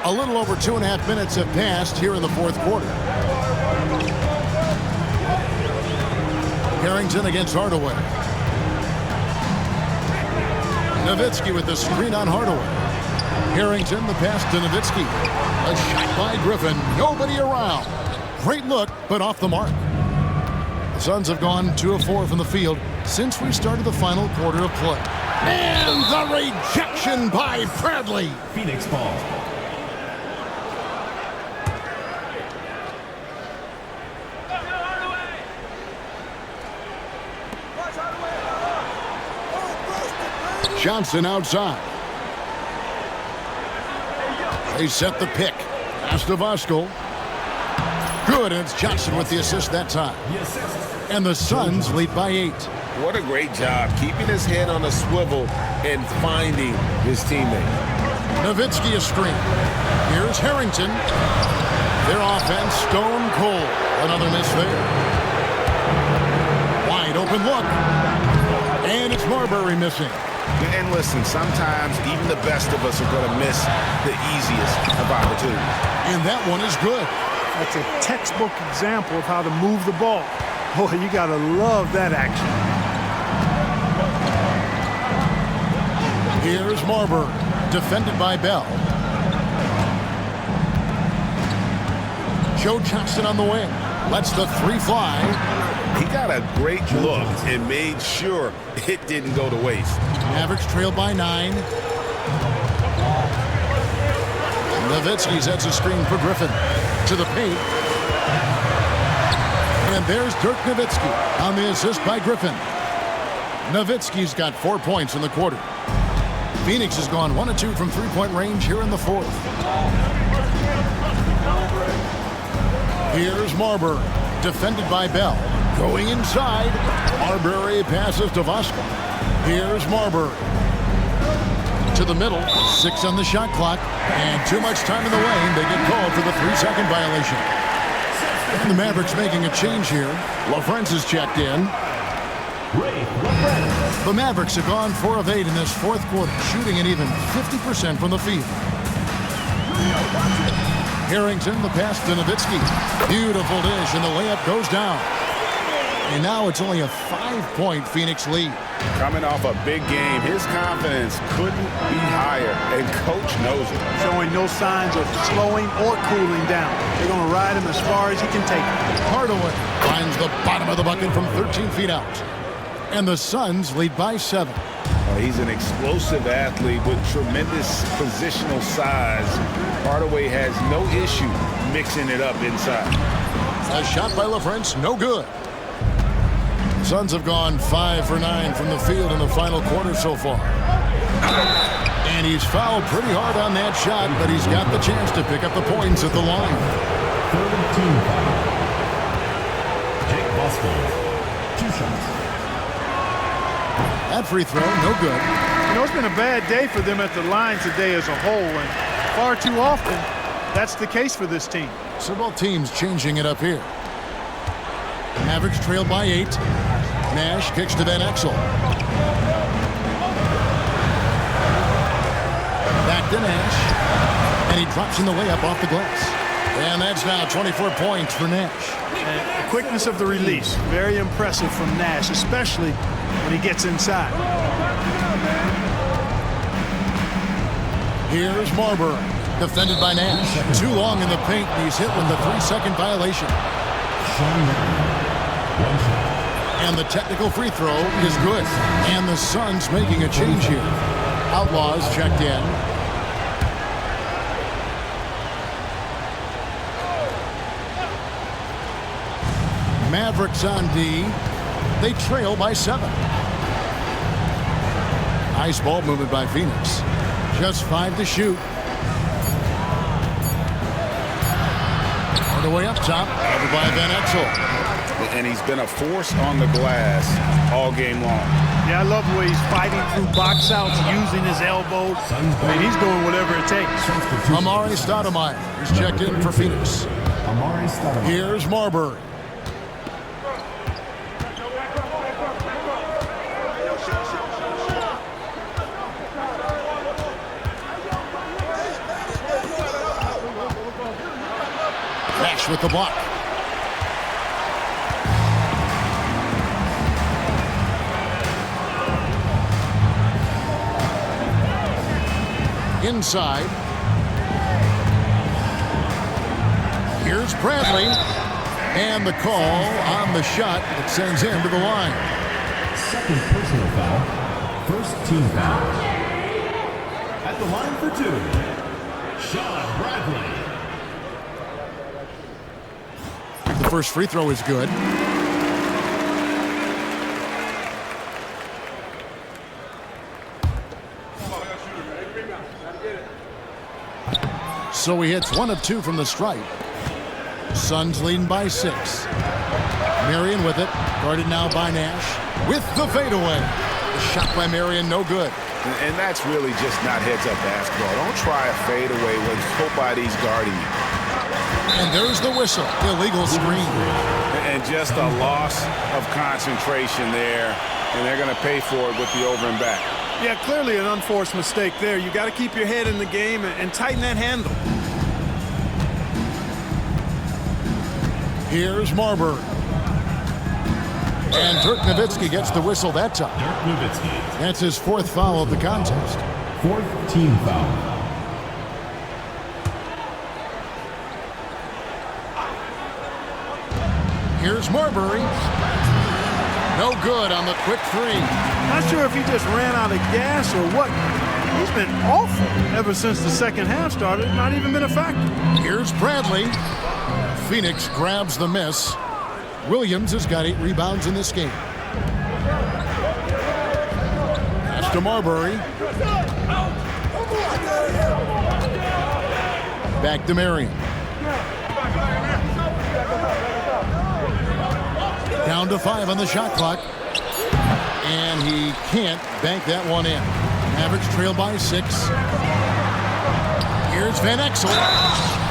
A little over 2.5 minutes have passed here in the fourth quarter. Harrington against Hardaway. Nowitzki with the screen on Hardaway. Harrington, the pass to Nowitzki. A shot by Griffin. Nobody around. Great look, but off the mark. The Suns have gone 2 of 4 from the field since we started the final quarter of play. And the rejection by Bradley. Phoenix ball. Johnson outside. They set the pick. Pass to Voskuhl. Good, and it's Johnson with the assist that time. And the Suns lead by 8. What a great job keeping his head on a swivel and finding his teammate. Nowitzki a screen. Here's Harrington. Their offense stone cold. Another miss there. Wide open look. And it's Marbury missing. And listen, sometimes even the best of us are going to miss the easiest of opportunities. And that one is good. That's a textbook example of how to move the ball. Boy, you got to love that action. Here's Marbury, defended by Bell. Joe Johnson on the wing. Lets the 3 fly. He got a great look and made sure it didn't go to waste. Mavericks trail by 9. Nowitzki sets a screen for Griffin. To the paint. And there's Dirk Nowitzki on the assist by Griffin. Nowitzki's got 4 points in the quarter. Phoenix has gone 1 of 2 from 3-point range here in the fourth. Here's Marbury, defended by Bell. Going inside. Marbury passes to Voskuhl. Here's Marbury. To the middle, 6 on the shot clock, and too much time in the lane. They get called for the 3-second violation. And the Mavericks making a change here. LaFrentz is checked in. The Mavericks have gone 4 of 8 in this fourth quarter, shooting an even 50% from the field. Harrington, the pass to Nowitzki. Beautiful dish, and the layup goes down. And now it's only a 5-point Phoenix lead. Coming off a big game, his confidence couldn't be higher, and coach knows it. Showing no signs of slowing or cooling down. They're going to ride him as far as he can take him. Hardaway finds the bottom of the bucket from 13 feet out. And the Suns lead by 7. He's an explosive athlete with tremendous positional size. Hardaway has no issue mixing it up inside. A shot by LaFrentz, no good. Suns have gone 5 for 9 from the field in the final quarter so far. And he's fouled pretty hard on that shot, but he's got the chance to pick up the points at the line. Third and team foul. Jake Boston, 2 shots. That free throw, no good. You know, it's been a bad day for them at the line today as a whole, and far too often, that's the case for this team. So both teams changing it up here. Mavericks trailed by 8. Nash kicks to Van Exel. Back to Nash. And he drops in the layup off the glass. And that's now 24 points for Nash. And the quickness of the release, very impressive from Nash, especially when he gets inside. Here's Marbury, defended by Nash. Too long in the paint, and he's hit with the 3-second violation. And the technical free throw is good. And the Suns making a change here. Outlaws checked in. Mavericks on D. They trail by 7. Nice ball movement by Phoenix. Just 5 to shoot. All the way up top, over by Van Exel. And he's been a force on the glass all game long. Yeah, I love the way he's fighting through box outs, using his elbows. I mean, he's doing whatever it takes. Amari Stoudemire is checked in for Phoenix. Here's Marbury. Nash with the block. Inside. Here's Bradley. And the call on the shot that sends him to the line. Second personal foul. First team foul. At the line for 2, Sean Bradley. The first free throw is good. So he hits 1 of 2 from the stripe. Suns leading by 6. Marion with it, guarded now by Nash. With the fadeaway. The shot by Marion, no good. And that's really just not heads-up basketball. Don't try a fadeaway when nobody's guarding you. And there's the whistle. Illegal screen. And just a loss of concentration there. And they're going to pay for it with the over and back. Yeah, clearly an unforced mistake there. You got to keep your head in the game and tighten that handle. Here's Marbury. And Dirk Nowitzki gets the whistle that time. Dirk Nowitzki. That's his 4th foul of the contest. 4th team foul. Here's Marbury. No good on the quick 3. Not sure if he just ran out of gas or what. He's been awful ever since the second half started. Not even been a factor. Here's Bradley. Phoenix grabs the miss. Williams has got 8 rebounds in this game. Pass to Marbury. Back to Marion. Down to 5 on the shot clock. And he can't bank that one in. Mavericks trail by 6. Here's Van Exel.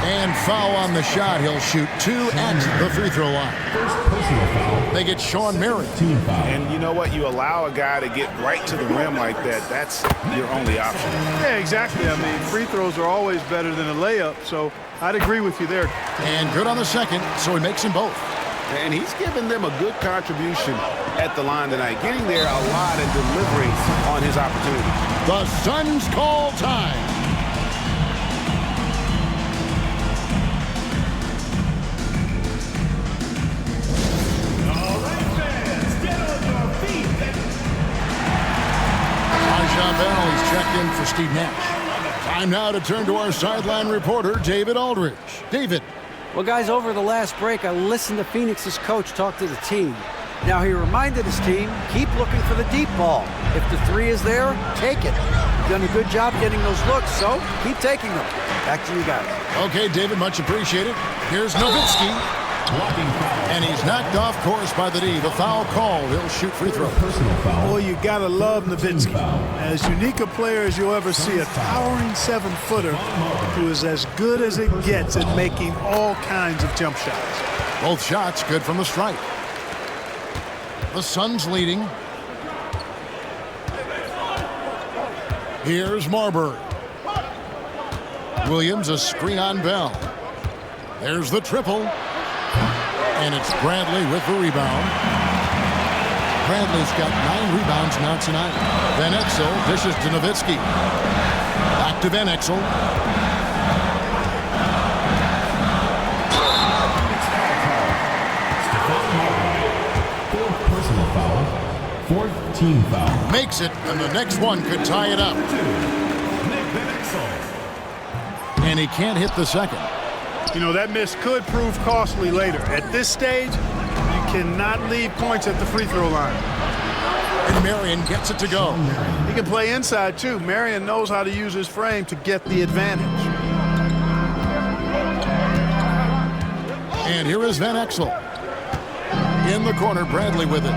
And foul on the shot. He'll shoot 2 at the free throw line. First personal foul. They get Sean Marion. Team foul. And you know what? You allow a guy to get right to the rim like that. That's your only option. Yeah, exactly. I mean, free throws are always better than a layup, so I'd agree with you there. And good on the second, so he makes them both. And he's given them a good contribution at the line tonight, getting there a lot and delivering on his opportunities. The Suns call time. All right, fans, get on your feet. Bell, he's checked in for Steve Nash. Time now to turn to our sideline reporter, David Aldridge. David. Well, guys, over the last break, I listened to Phoenix's coach talk to the team. Now, he reminded his team, keep looking for the deep ball. If the 3 is there, take it. You've done a good job getting those looks, so keep taking them. Back to you guys. Okay, David, much appreciated. Here's Nowitzki. Blocking foul. And he's knocked off course by the D. The foul called. He'll shoot free throw. Personal foul. Boy, you gotta love Nowitzki. As unique a player as you'll ever see, a towering 7-footer who is as good as it gets at making all kinds of jump shots. Both shots good from the stripe. The Suns leading. Here's Marbury. Williams, a screen on Bell. There's the triple. And it's Bradley with the rebound. Bradley's got 9 rebounds now tonight. Van Exel dishes to Nowitzki. Back to Van Exel. Fourth personal foul. Fourth team foul. Makes it, and the next one could tie it up. And he can't hit the second. You know, that miss could prove costly later. At this stage, you cannot leave points at the free throw line. And Marion gets it to go. He can play inside, too. Marion knows how to use his frame to get the advantage. And here is Van Exel. In the corner, Bradley with it.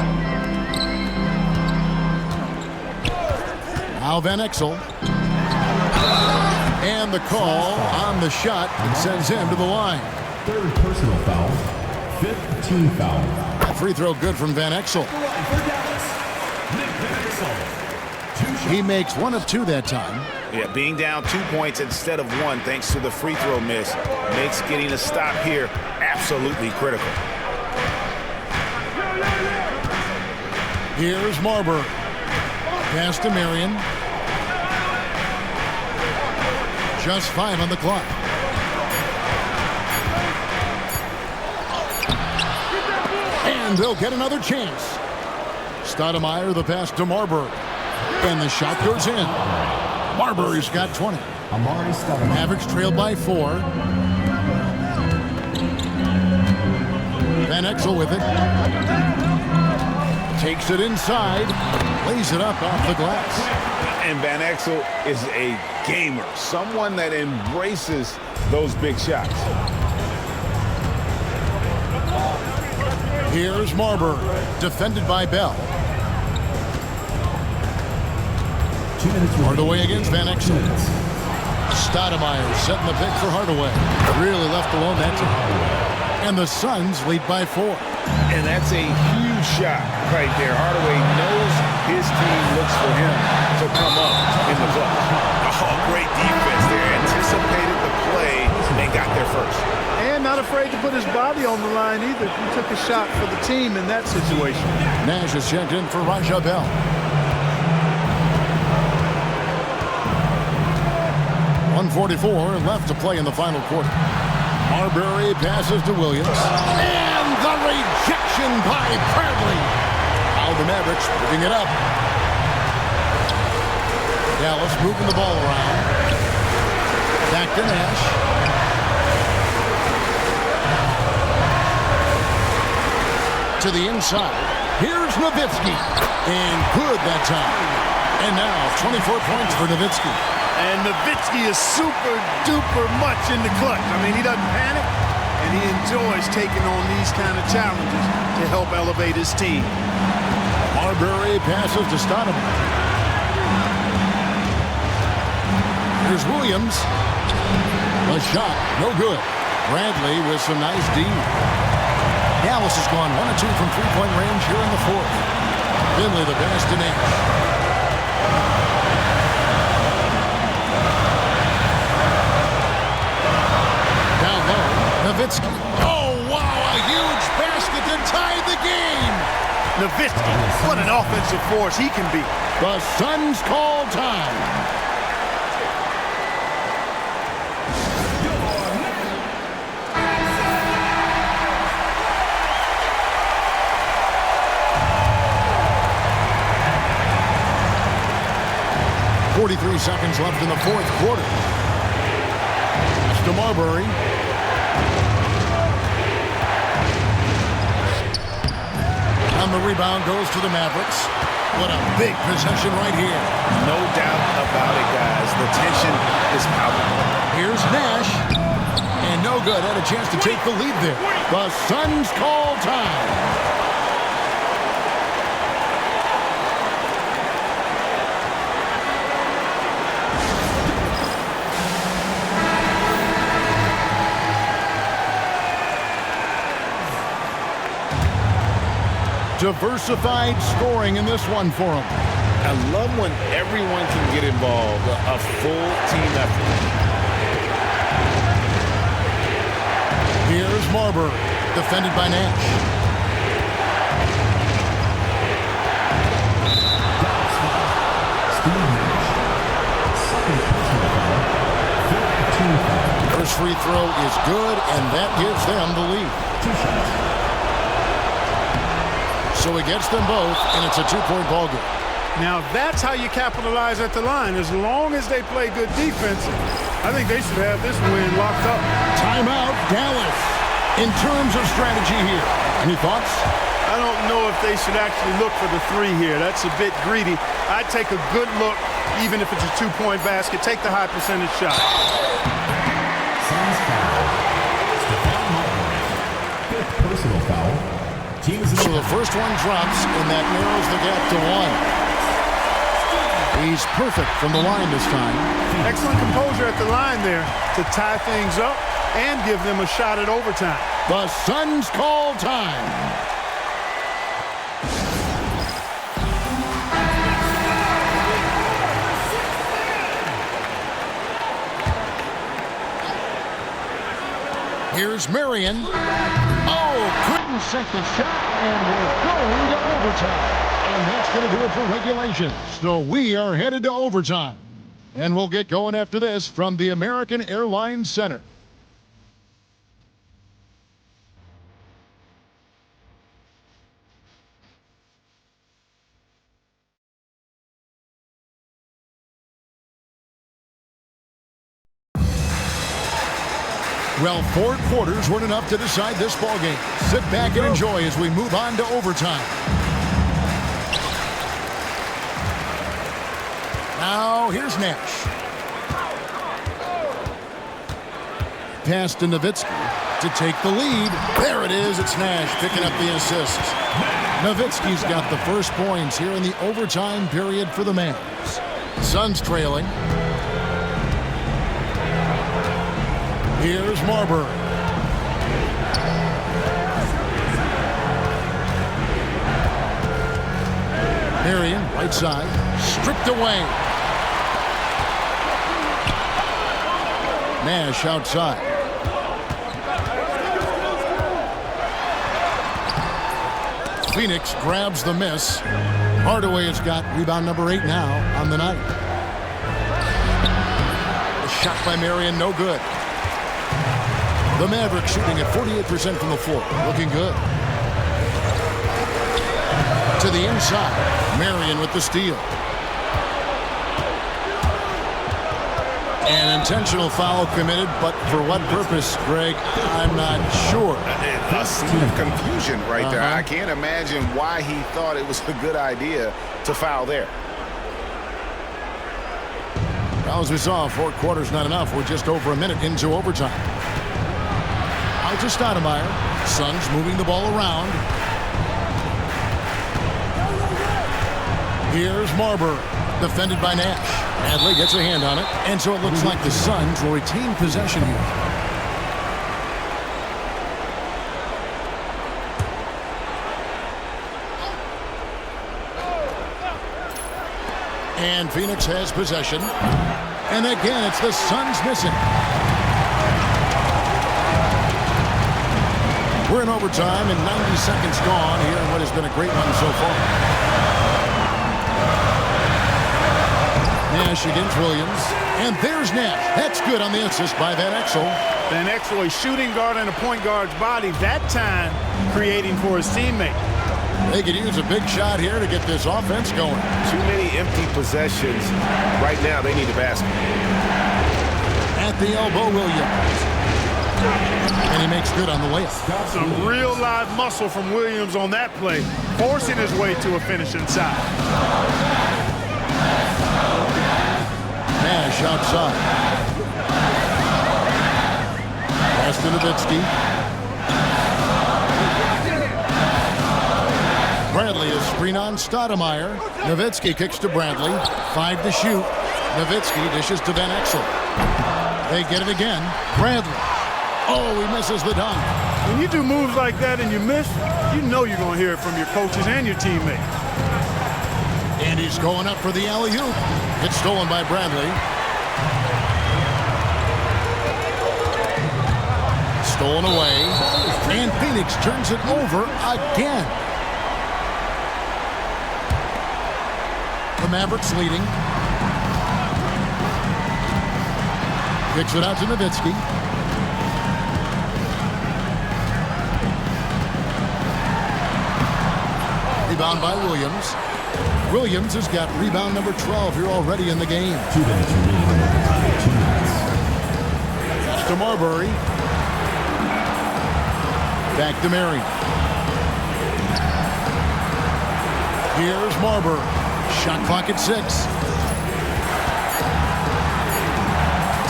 Now Van Exel. And the call on the shot that sends him to the line. Third personal foul. Fifth team foul. That free throw good from Van Exel. He makes 1 of 2 that time. Yeah, being down 2 points instead of 1 thanks to the free throw miss makes getting a stop here absolutely critical. Here's Marbury. Pass to Marion. Just 5 on the clock. And they'll get another chance. Stoudemire, the pass to Marbury. And the shot goes in. Marbury's got 20. Amari Stoudemire. Mavericks trail by 4. Van Exel with it. Takes it inside. Lays it up off the glass. And Van Exel is a gamer, someone that embraces those big shots. Here's Marbury, defended by Bell. 2 minutes. Hardaway against Van Exel. Stoudemire setting the pick for Hardaway. Really left alone that time. And the Suns lead by 4. And that's a huge shot right there. Hardaway knows his team looks for him to come up in the clutch. Oh, great defense there. Anticipated the play and got there first. And not afraid to put his body on the line either. He took a shot for the team in that situation. Nash is checked in for Raja Bell. .144 left to play in the final quarter. Marbury passes to Williams. And the rejection by Bradley. Now the Mavericks picking it up. Dallas moving the ball around. Back to Nash. To the inside. Here's Nowitzki. And good that time. And now 24 points for Nowitzki. And Nowitzki is super duper much in the clutch. I mean, he doesn't panic, and he enjoys taking on these kind of challenges to help elevate his team. Marbury passes to Stoudemire. Here's Williams. A shot, no good. Bradley with some nice D. Dallas has gone 1 of 2 from three-point range here in the fourth. Finley the pass to Nash. Down low, Nowitzki. Oh, wow, a huge basket to tie the game. Nowitzki, what an offensive force he can be. The Suns call time. .43 seconds left in the fourth quarter. It's to Marbury. And the rebound goes to the Mavericks. What a big possession right here. No doubt about it, guys. The tension is palpable. Here's Nash. And no good. Had a chance to take the lead there. The Suns call time. Diversified scoring in this one for him. I love when everyone can get involved, a full team effort. Here's Marbury, defended by Nash. First free throw is good, and that gives them the lead. So he gets them both, and it's a two-point ball game. Now that's how you capitalize at the line. As long as they play good defense, I think they should have this win locked up. Timeout, Dallas. In terms of strategy here, any thoughts? I don't know if they should actually look for the three here. That's a bit greedy. I'd take a good look, even if it's a two-point basket. Take the high percentage shot. Suns foul. Fifth personal foul. So the first one drops, and that narrows the gap to 1. He's perfect from the line this time. Excellent composure at the line there to tie things up and give them a shot at overtime. The Suns call time. Here's Marion. Oh, couldn't set the shot, and we're going to overtime. And that's going to do it for regulation. So we are headed to overtime. And we'll get going after this from the American Airlines Center. Well, 4 quarters weren't enough to decide this ballgame. Sit back and enjoy as we move on to overtime. Now, here's Nash. Pass to Nowitzki to take the lead. There it is. It's Nash picking up the assist. Nowitzki's got the first points here in the overtime period for the Mavs. Suns trailing. Here's Marbury. Marion, right side, stripped away. Nash outside. Phoenix grabs the miss. Hardaway has got rebound number 8 now on the night. A shot by Marion, no good. The Mavericks shooting at 48% from the floor. Looking good. To the inside. Marion with the steal. An intentional foul committed, but for what purpose, Greg? I'm not sure. A scene of confusion right there. I can't imagine why he thought it was a good idea to foul there. Well, as we saw, 4 quarters not enough. We're just over a minute into overtime. Out to Stoudemire. Suns moving the ball around. Here's Marbury. Defended by Nash. Bradley gets a hand on it. And so it looks like the Suns will retain possession here. And Phoenix has possession. And again, it's the Suns missing. We're in overtime and 90 seconds gone here in what has been a great one so far. Nash against Williams. And there's Nash. That's good on the assist by Van Exel. Van Exel, a shooting guard and a point guard's body, that time creating for his teammate. They could use a big shot here to get this offense going. Too many empty possessions. Right now, they need a basket. At the elbow, Williams. And he makes good on the layup. Some real live muscle from Williams on that play, forcing his way to a finish inside. Nash outside. Pass to Nowitzki. Bradley is screen on Stoudemire. Nowitzki kicks to Bradley. 5 to shoot. Nowitzki dishes to Van Exel. They get it again. Bradley. Oh, he misses the dunk. When you do moves like that and you miss, you know you're going to hear it from your coaches and your teammates. And he's going up for the alley-oop. It's stolen by Bradley. Stolen away. And Phoenix turns it over again. The Mavericks leading. Kicks it out to Nowitzki. Rebound by Williams. Williams has got rebound number 12 here already in the game. 2 minutes remaining in overtime. 2 minutes. Pass to Marbury. Back to Marion. Here's Marbury. Shot clock at 6.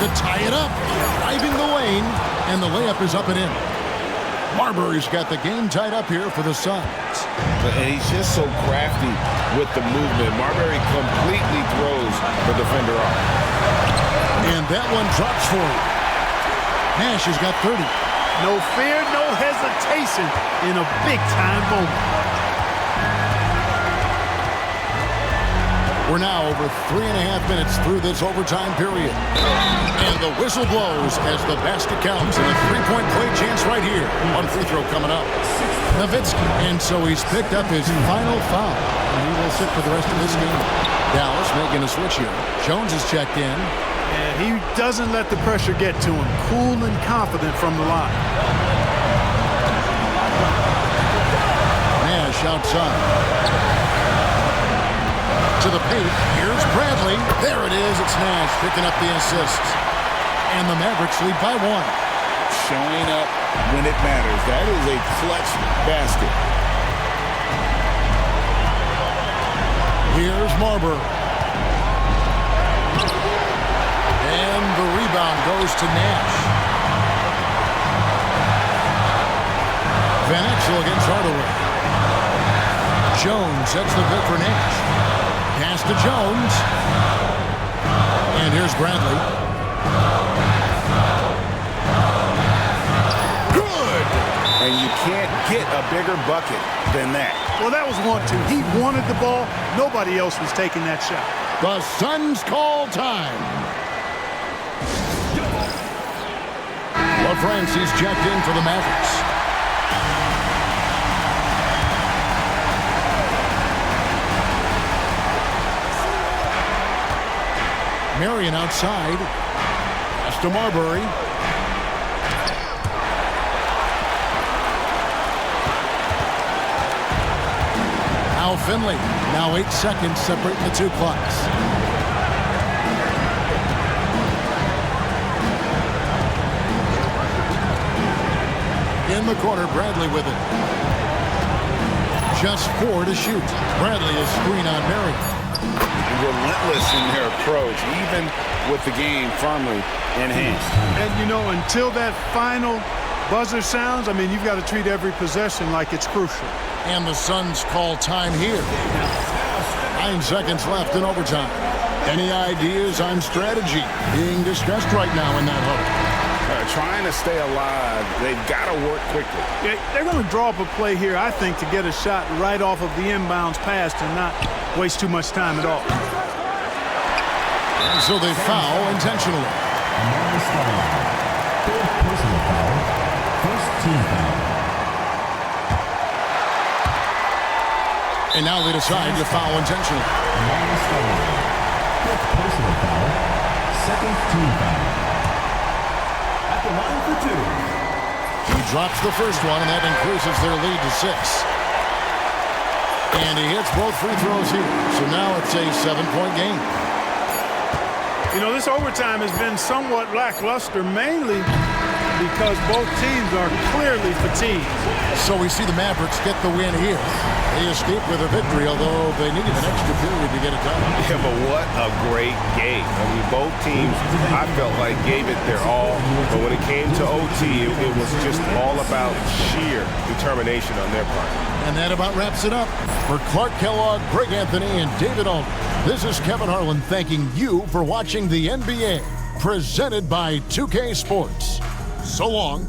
To tie it up. Driving the lane. And the layup is up and in. Marbury's got the game tied up here for the Suns. And he's just so crafty with the movement. Marbury completely throws the defender off. And that one drops for him. Nash has got 30. No fear, no hesitation in a big-time moment. We're now over 3.5 minutes through this overtime period. And the whistle blows as the basket counts. And a three-point play chance right here. One free throw coming up. Nowitzki. And so he's picked up his final foul. And he will sit for the rest of this game. Dallas making a switch here. Jones is checked in. And he doesn't let the pressure get to him. Cool and confident from the line. Nash outside. To the paint. Here's Bradley. There it is. It's Nash picking up the assist. And the Mavericks lead by 1. Showing up when it matters. That is a clutch basket. Here's Marbury. And the rebound goes to Nash. Van Exel against Hardaway. Jones sets the pick for Nash. Pass to Jones. And here's Bradley. Good! And you can't get a bigger bucket than that. Well, that was 1-2. He wanted the ball. Nobody else was taking that shot. The Suns call time. LaFrancie's checked in for the Mavericks. Marion outside. Pass to Marbury. Now Finley. Now 8 seconds separating the two clocks. In the corner, Bradley with it. Just 4 to shoot. Bradley is screen on Marion. Relentless in their approach, even with the game firmly in hand. And, you know, until that final buzzer sounds, I mean, you've got to treat every possession like it's crucial. And the Suns call time here. 9 seconds left in overtime. Any ideas on strategy being discussed right now in that huddle? Trying to stay alive. They've got to work quickly. Yeah, they're going to draw up a play here, I think, to get a shot right off of the inbounds pass and not waste too much time at all. And so they foul intentionally. Third personal foul. First team foul. And now they decide to foul intentionally. Fifth personal foul. Second team foul. At the line for 2. He drops the first one, and that increases their lead to 6. And he hits both free throws here. So now it's a 7-point game. You know, this overtime has been somewhat lackluster, mainly because both teams are clearly fatigued. So we see the Mavericks get the win here. They escape with a victory, although they needed an extra period to get it done. Yeah, but what a great game. I mean, both teams, I felt like, gave it their all. But when it came to OT, it was just all about sheer determination on their part. And that about wraps it up. For Clark Kellogg, Greg Anthony, and David Aldridge, this is Kevin Harlan thanking you for watching the NBA, presented by 2K Sports. So long.